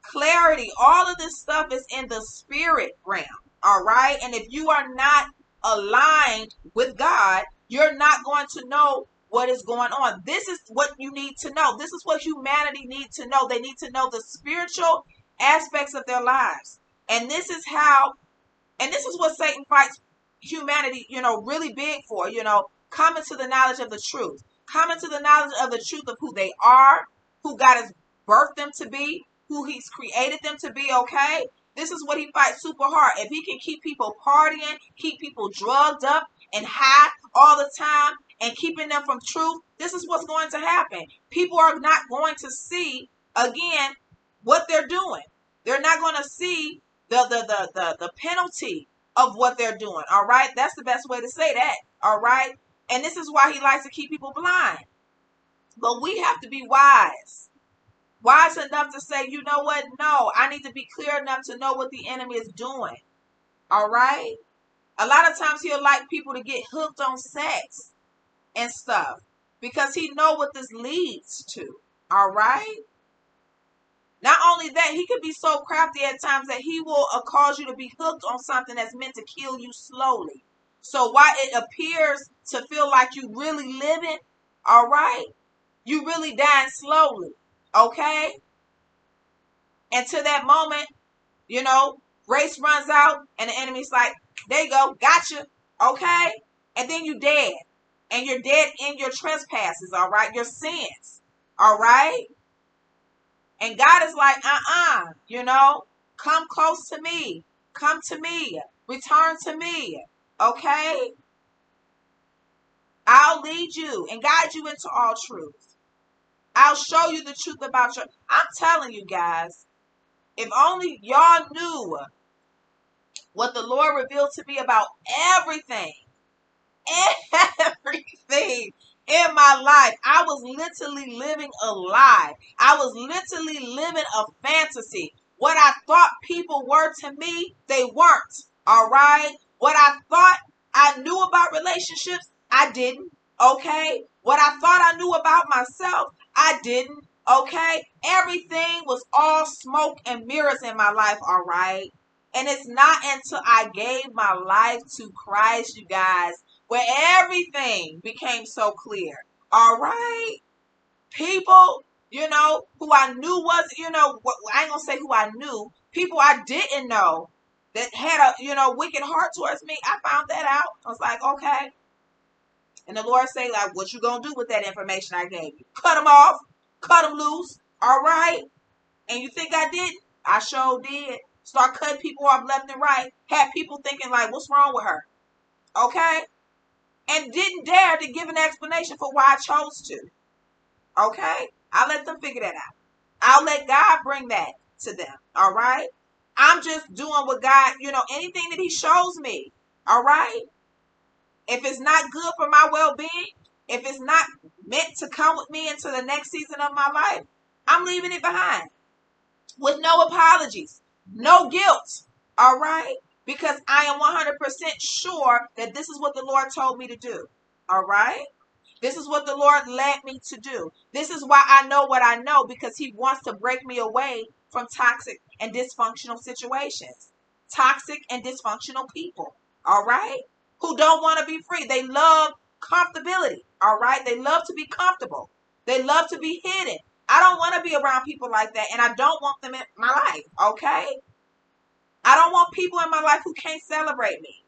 Clarity. All of this stuff is in the spirit realm. All right. And if you are not aligned with God, you're not going to know what is going on. This is what you need to know. This is what humanity needs to know. They need to know the spiritual aspects of their lives. And this is what Satan fights humanity, really big for, coming to the knowledge of the truth, coming to the knowledge of the truth of who they are, who God has birthed them to be, who he's created them to be, okay? This is what he fights super hard. If he can keep people partying, keep people drugged up and high all the time, and keeping them from truth, this is what's going to happen. People are not going to see, again, what they're doing. They're not going to see the penalty of what they're doing. All right. That's the best way to say that. All right. And this is why he likes to keep people blind. But we have to be wise. Wise enough to say, you know what? No, I need to be clear enough to know what the enemy is doing. All right. A lot of times he'll like people to get hooked on sex and stuff because he know what this leads to. All right. Not only that, he could be so crafty at times that he will cause you to be hooked on something that's meant to kill you slowly. So while it appears to feel like you really living, all right, you really dying slowly. Okay. And to that moment, grace runs out and the enemy's like, there you go, gotcha. Okay. And then you dead. And you're dead in your trespasses, all right? Your sins, all right? And God is like, come close to me. Come to me. Return to me, okay? I'll lead you and guide you into all truth. I'll show you the truth about your... I'm telling you guys, if only y'all knew what the Lord revealed to me about everything in my life. I was literally living a lie. I was literally living a fantasy. What I thought people were to me, they weren't. All right. What I thought I knew about relationships, I didn't. Okay. What I thought I knew about myself, I didn't. Okay. Everything was all smoke and mirrors in my life. All right. And it's not until I gave my life to Christ, you guys, where everything became so clear. All right. People, who I knew was, I ain't gonna say who I knew. People I didn't know that had a, wicked heart towards me. I found that out. I was like, okay. And the Lord say, like, what you gonna do with that information I gave you? Cut them off. Cut them loose. All right. And you think I did? I sure did. Start cutting people off left and right. Had people thinking like, what's wrong with her? Okay. And didn't dare to give an explanation for why I chose to. Okay? I'll let them figure that out. I'll let God bring that to them. All right? I'm just doing what God, anything that he shows me. All right? If it's not good for my well-being, if it's not meant to come with me into the next season of my life, I'm leaving it behind. With no apologies. No guilt. All right? Because I am 100% sure that this is what the Lord told me to do. All right? This is what the Lord led me to do. This is why I know what I know, because he wants to break me away from toxic and dysfunctional situations. Toxic and dysfunctional people. All right? Who don't want to be free. They love comfortability. All right? They love to be comfortable. They love to be hidden. I don't want to be around people like that, and I don't want them in my life. Okay? I don't want people in my life who can't celebrate me.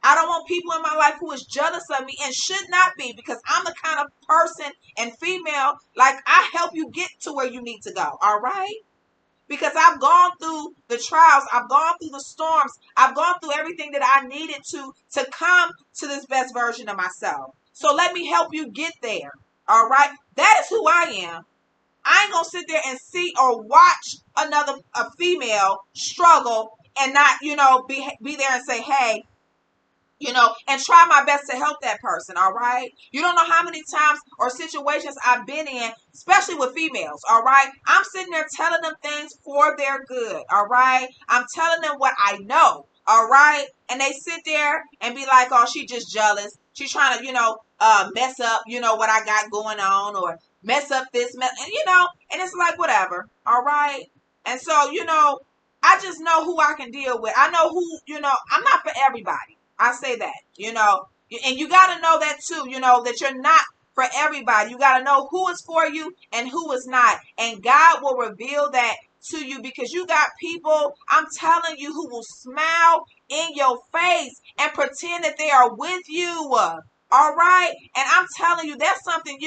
I don't want people in my life who is jealous of me and should not be, because I'm the kind of person and female, like, I help you get to where you need to go. All right? Because I've gone through the trials. I've gone through the storms. I've gone through everything that I needed to come to this best version of myself. So let me help you get there. All right? That is who I am. I ain't going to sit there and see or watch a female struggle and not, be there and say, hey, and try my best to help that person. All right. You don't know how many times or situations I've been in, especially with females. All right. I'm sitting there telling them things for their good. All right. I'm telling them what I know. All right. And they sit there and be like, oh, she just jealous. She's trying to, mess up, what I got going on, or mess up this, and and it's like, whatever. All right. And so, I just know who I can deal with. I know who, I'm not for everybody. I say that, and you got to know that too, that you're not for everybody. You got to know who is for you and who is not. And God will reveal that to you, because you got people, I'm telling you, who will smile in your face and pretend that they are with you. All right. And I'm telling you, that's something,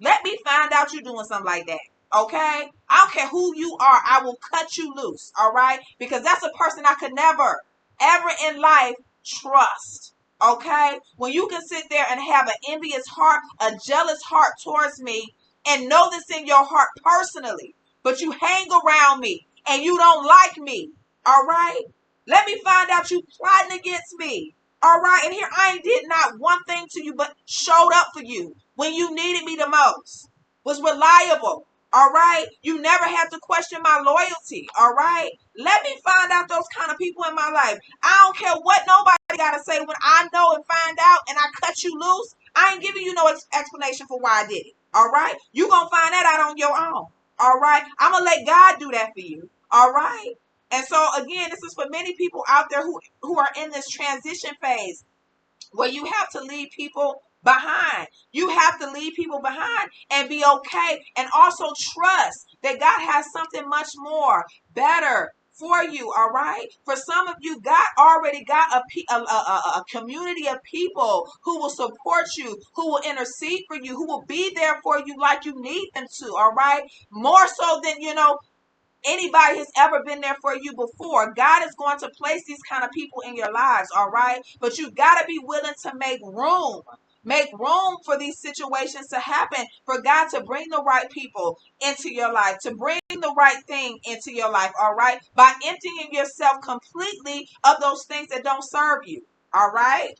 let me find out you doing something like that. Okay? I don't care who you are. I will cut you loose. All right? Because that's a person I could never, ever in life trust. Okay? When you can sit there and have an envious heart, a jealous heart towards me, and know this in your heart personally, but you hang around me and you don't like me. All right? Let me find out you plotting against me. All right? And here I did not one thing to you, but showed up for you when you needed me the most. Was reliable. All right. You never have to question my loyalty. All right. Let me find out those kind of people in my life. I don't care what nobody got to say when I know and find out and I cut you loose. I ain't giving you no explanation for why I did it. All right. You going to find that out on your own. All right. I'm going to let God do that for you. All right. And so again, this is for many people out there who are in this transition phase where you have to leave people behind. You have to leave people behind and be okay. And also trust that God has something much more better for you. All right. For some of you, God already got a community of people who will support you, who will intercede for you, who will be there for you like you need them to. All right. More so than, anybody has ever been there for you before. God is going to place these kind of people in your lives, all right? But you got to be willing to make room. Make room for these situations to happen, for God to bring the right people into your life, to bring the right thing into your life, all right? By emptying yourself completely of those things that don't serve you, all right?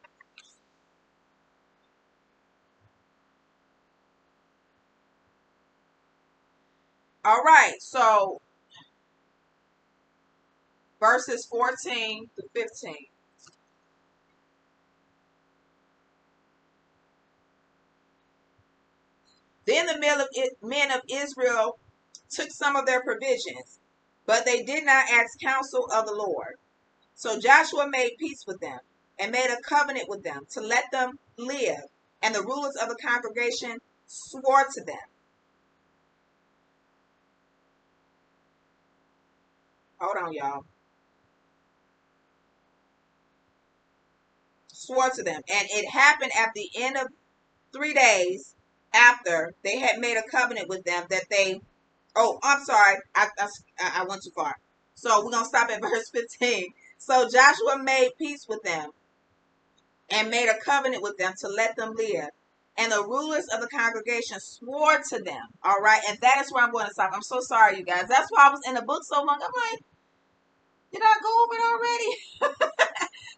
All right, so verses 14 to 15. Then the men of Israel took some of their provisions, but they did not ask counsel of the Lord. So Joshua made peace with them and made a covenant with them to let them live. And the rulers of the congregation swore to them. Hold on, y'all. Swore to them. And it happened at the end of 3 days after they had made a covenant with them that they, oh, I'm sorry. I went too far. So we're going to stop at verse 15. So Joshua made peace with them and made a covenant with them to let them live. And the rulers of the congregation swore to them. All right. And that is where I'm going to stop. I'm so sorry, you guys. That's why I was in the book so long. I'm like, did I go over it already?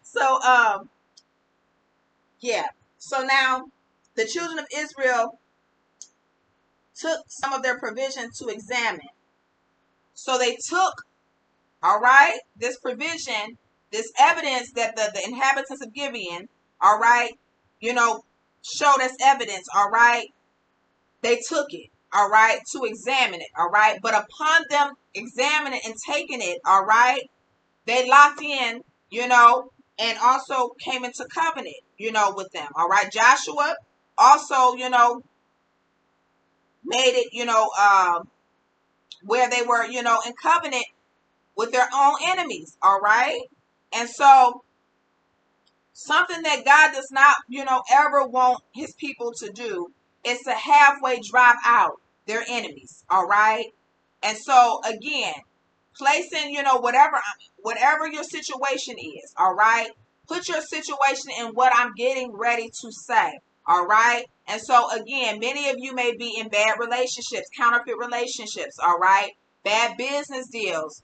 So, yeah. So now the children of Israel took some of their provision to examine. So they took, all right, this provision, this evidence that the inhabitants of Gibeon, all right, showed us evidence, all right. They took it, all right, to examine it, all right. But upon them examining and taking it, all right, they locked in, and also came into covenant, with them, all right. Joshua also, made it, where they were, in covenant with their own enemies, all right. And so something that God does not, ever want his people to do is to halfway drive out their enemies. All right. And so again, placing, whatever your situation is. All right. Put your situation in what I'm getting ready to say. All right. And so again, many of you may be in bad relationships, counterfeit relationships. All right. Bad business deals,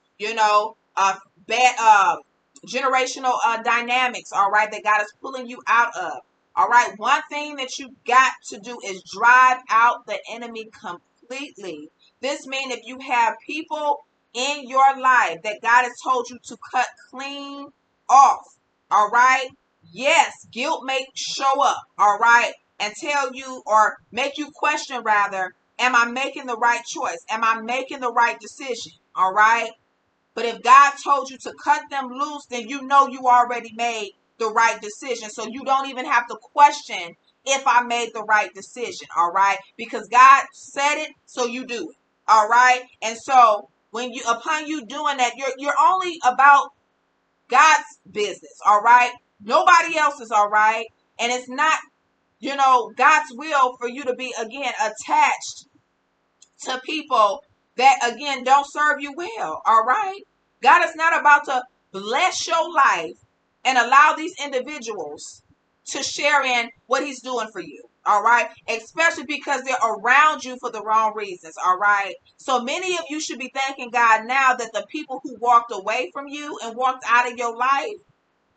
bad, generational dynamics, all right, that God is pulling you out of. All right, one thing that you got to do is drive out the enemy completely. This means if you have people in your life that God has told you to cut clean off, all right, yes, guilt may show up, all right, and tell you or make you question rather, am I making the right choice? Am I making the right decision? All right. But if God told you to cut them loose, then you know you already made the right decision. So you don't even have to question if I made the right decision. All right. Because God said it, so you do it. All right. And so when you, upon you doing that, you're only about God's business. All right. Nobody else is all right. And it's not, God's will for you to be again attached to people that, again, don't serve you well. All right. God is not about to bless your life and allow these individuals to share in what he's doing for you. All right. Especially because they're around you for the wrong reasons. All right. So many of you should be thanking God now that the people who walked away from you and walked out of your life,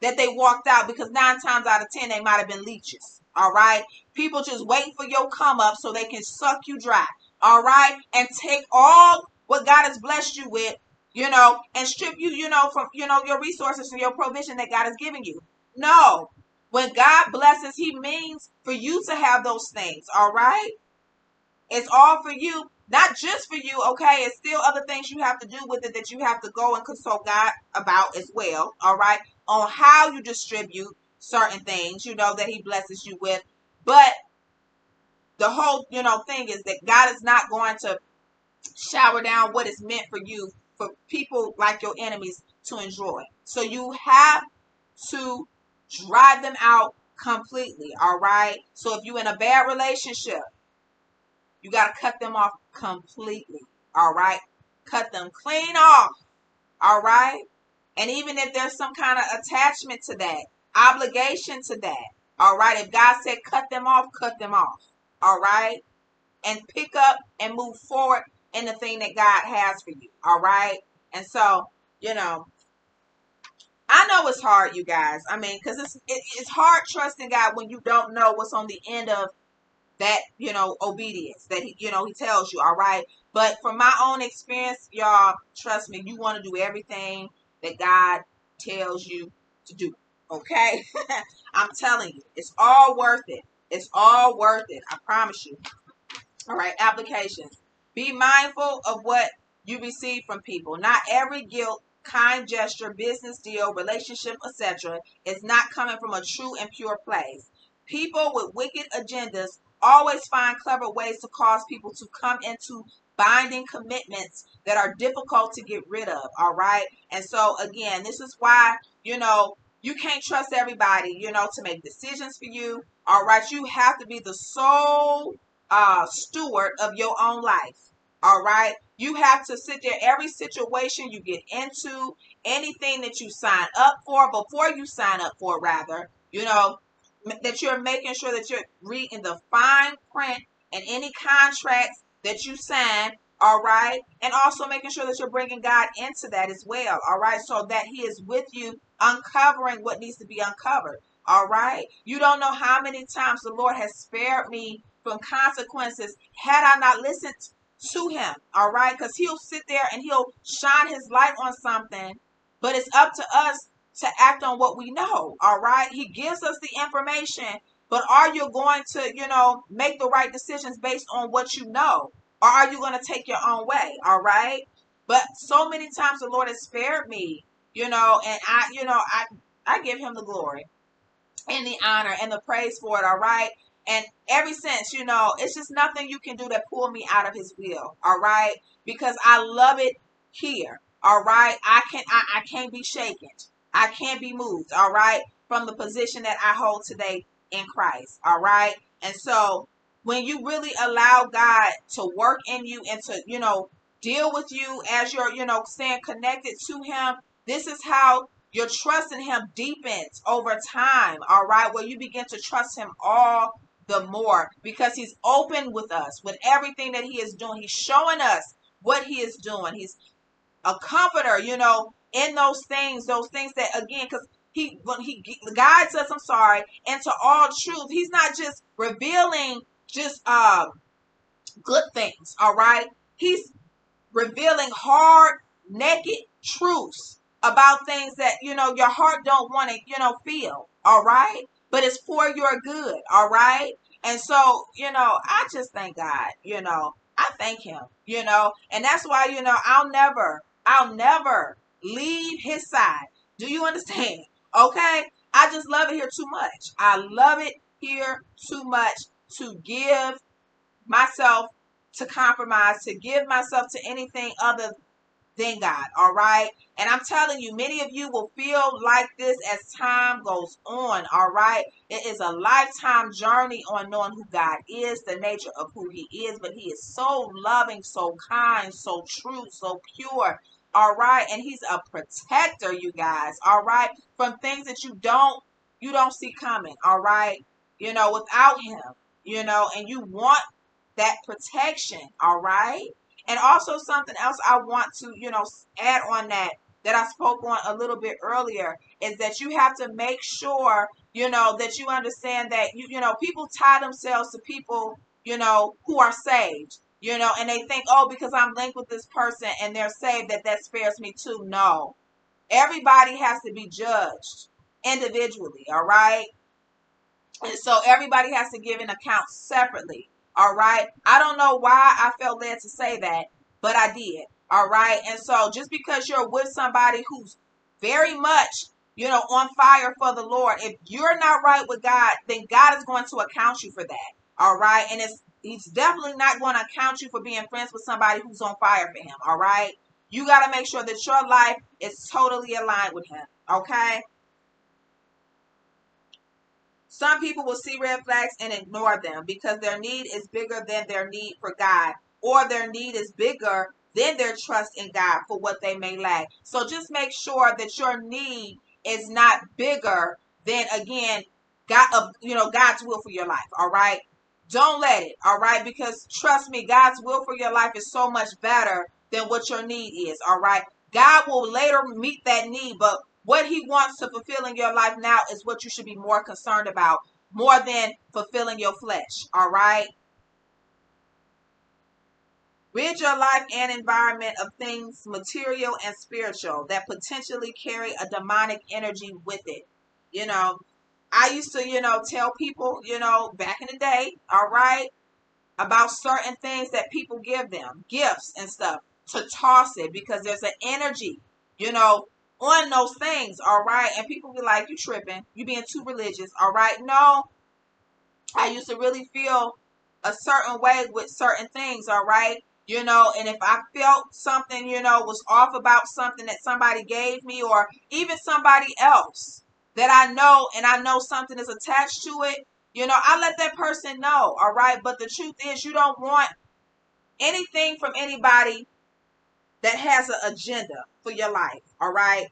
that they walked out, because 9 times out of 10 they might have been leeches. All right. People just waiting for your come up so they can suck you dry. All right. And take all what God has blessed you with, and strip you, from, your resources and your provision that God has given you. No. When God blesses, he means for you to have those things. All right. It's all for you, not just for you, okay? It's still other things you have to do with it that you have to go and consult God about as well, all right? On how you distribute certain things, that he blesses you with. But the whole, thing is that God is not going to shower down what is meant for you, for people like your enemies to enjoy. So you have to drive them out completely, all right? So if you're in a bad relationship, you got to cut them off completely. All right. Cut them clean off. All right. And even if there's some kind of attachment to that, obligation to that. All right. If God said cut them off, cut them off. All right. And pick up and move forward in the thing that God has for you. All right. And so, I know it's hard, you guys. I mean, because it's hard trusting God when you don't know what's on the end of that, obedience that he tells you. All right. But from my own experience, y'all, trust me, you want to do everything that God tells you to do. Okay. I'm telling you, it's all worth it. It's all worth it. I promise you. All right. Applications. Be mindful of what you receive from people. Not every guilt, kind gesture, business deal, relationship, etc. is not coming from a true and pure place. People with wicked agendas always find clever ways to cause people to come into binding commitments that are difficult to get rid of. All right. And so, again, this is why, you can't trust everybody, to make decisions for you. All right. You have to be the sole steward of your own life. All right. You have to sit there, every situation you get into, anything that you sign up for, before you sign up for, rather, that you're making sure that you're reading the fine print and any contracts that you sign. All right. And also making sure that you're bringing God into that as well. All right. So that he is with you, uncovering what needs to be uncovered. All right. You don't know how many times the Lord has spared me from consequences had I not listened to him. All right. Because he'll sit there and he'll shine his light on something. But it's up to us to act on what we know. All right. He gives us the information. But are you going to, make the right decisions based on what you know? Or are you going to take your own way? All right. But so many times the Lord has spared me, and I give him the glory and the honor and the praise for it. All right. And ever since, it's just nothing you can do that pull me out of his will. All right. Because I love it here. All right. I can't be shaken. I can't be moved. All right. From the position that I hold today in Christ. All right. And so when you really allow God to work in you and to, deal with you as you're, staying connected to him, this is how your trust in him deepens over time. All right. Where you begin to trust him all the more, because he's open with us with everything that he is doing. He's showing us what he is doing. He's a comforter, in those things that, again, because when he guides us, into all truth. He's not just revealing just good things. All right. He's revealing hard, naked truths about things that, your heart don't want to, feel. All right. But it's for your good. All right. And so, I just thank God, I thank him, and that's why, I'll never leave his side. Do you understand? Okay. I just love it here too much. I love it here too much to give myself to compromise, to give myself to anything other than God. All right. And I'm telling you, many of you will feel like this as time goes on. All right. It is a lifetime journey on knowing who God is, the nature of who he is. But he is so loving, so kind, so true, so pure. All right. And he's a protector, you guys. All right. From things that you don't see coming. All right. Without him, and you want that protection. All right. And also something else I want to, add on that I spoke on a little bit earlier is that you have to make sure, that you understand that people tie themselves to people, who are saved, and they think, oh, because I'm linked with this person and they're saved, that spares me too. No, everybody has to be judged individually. All right. And so everybody has to give an account separately. All right. I don't know why I felt led to say that, but I did. All right. And so just because you're with somebody who's very much, on fire for the Lord, if you're not right with God, then God is going to account you for that. All right. And he's definitely not going to account you for being friends with somebody who's on fire for him. All right. You got to make sure that your life is totally aligned with him. Okay. Some people will see red flags and ignore them because their need is bigger than their need for God, or their need is bigger than their trust in God for what they may lack. So just make sure that your need is not bigger than, again, God's will for your life. All right. Don't let it. All right. Because trust me, God's will for your life is so much better than what your need is. All right. God will later meet that need, but what he wants to fulfill in your life now is what you should be more concerned about, more than fulfilling your flesh. All right. Rid your life and environment of things material and spiritual that potentially carry a demonic energy with it. I used to, tell people, back in the day, all right, about certain things that people give them, gifts and stuff, to toss it because there's an energy, on those things, all right? And people be like, you tripping, you being too religious, all right? No, I used to really feel a certain way with certain things, all right? And if I felt something, was off about something that somebody gave me, or even somebody else that I know, and I know something is attached to it, I let that person know, all right? But the truth is, you don't want anything from anybody that has an agenda for your life, all right?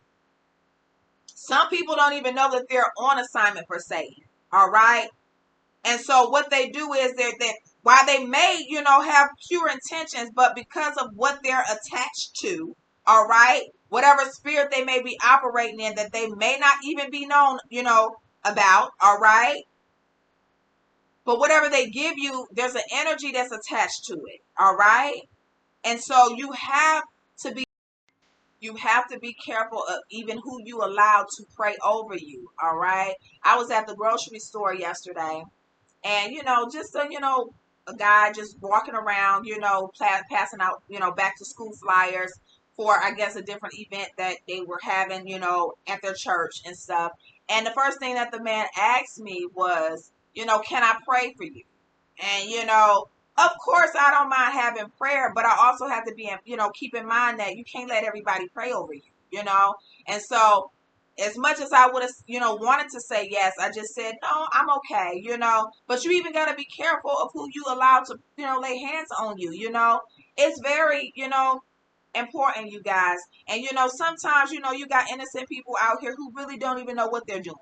Some people don't even know that they're on assignment per se, all right? And so what they do is that while they may, have pure intentions, but because of what they're attached to, all right, whatever spirit they may be operating in that they may not even be known, about, all right, but whatever they give you, there's an energy that's attached to it, all right. And so you have to be careful of even who you allow to pray over you, all right. I was at the grocery store yesterday, and just a guy just walking around, passing out, back to school flyers for, I guess, a different event that they were having, at their church and stuff. And the first thing that the man asked me was, can I pray for you? And of course I don't mind having prayer, but I also have to be, keep in mind that you can't let everybody pray over you, and so as much as I would have, wanted to say yes, I just said, no, I'm okay, but you even got to be careful of who you allow to, lay hands on you, it's very, important, you guys. And, sometimes, you got innocent people out here who really don't even know what they're doing,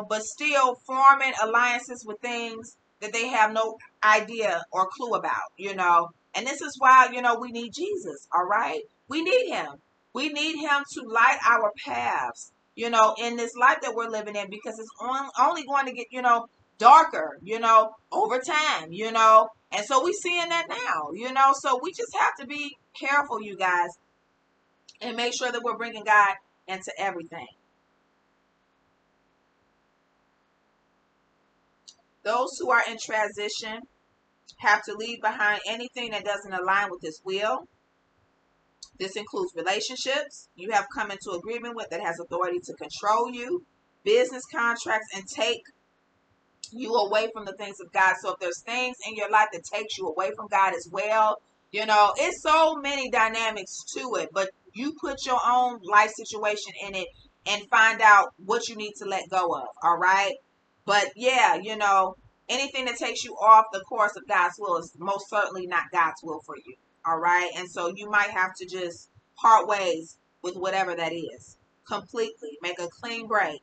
but still forming alliances with things that they have no idea or clue about, and this is why, we need Jesus. All right. We need him. We need him to light our paths, in this life that we're living in, because it's only going to get, darker, over time, and so we're seeing that now, so we just have to be careful, you guys, and make sure that we're bringing God into everything. Those who are in transition have to leave behind anything that doesn't align with his will. This includes relationships you have come into agreement with that has authority to control you, business contracts, and take you away from the things of God. So if there's things in your life that takes you away from God as well, You know, it's so many dynamics to it, but you put your own life situation in it and find out what you need to let go of. All right. But yeah, you know, anything that takes you off the course of God's will is most certainly not God's will for you. All right. And so you might have to just part ways with whatever that is completely. Make a clean break.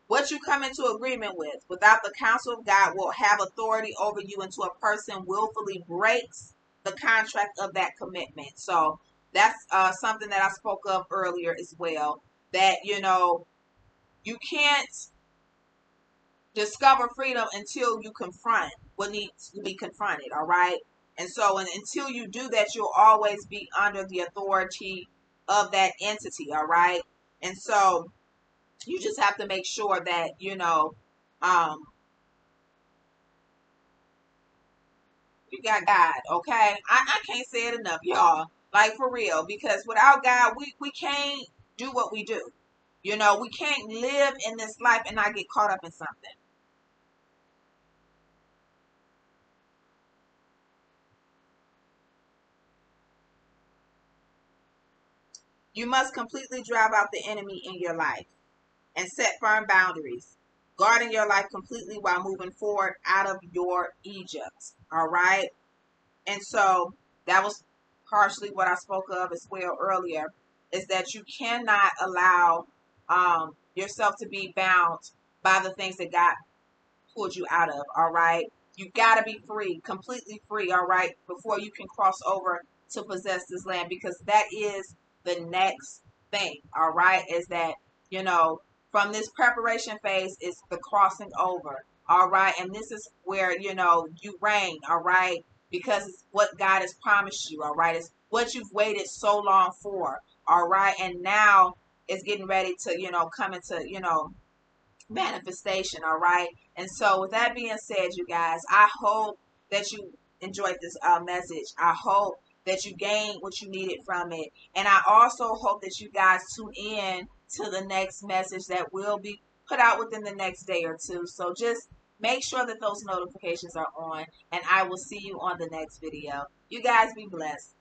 What you come into agreement with without the counsel of God will have authority over you until a person willfully breaks the contract of that commitment. So that's something that I spoke of earlier as well. That, you know, you can't discover freedom until you confront what needs to be confronted. All right. And so until you do that, you'll always be under the authority of that entity. All right. And so you just have to make sure that, you know, you got God, okay? I can't say it enough, y'all. Like, for real. Because without God, we can't do what we do. You know, we can't live in this life and not get caught up in something. You must completely drive out the enemy in your life and set firm boundaries, guarding your life completely while moving forward out of your Egypt. All right? And so that was partially what I spoke of as well earlier, is that you cannot allow yourself to be bound by the things that God pulled you out of. All right. You got to be free, completely free. All right. Before you can cross over to possess this land, because that is the next thing. All right. Is that, you know, from this preparation phase is the crossing over. All right. And this is where, you know, you reign. All right. Because it's what God has promised you. All right. It's what you've waited so long for. All right. And now it's getting ready to, you know, come into, you know, manifestation. All right. And so with that being said, you guys, I hope that you enjoyed this message. I hope that you gained what you needed from it, and I also hope that you guys tune in to the next message that will be put out within the next day or two. So just make sure that those notifications are on, and I will see you on the next video. You guys be blessed.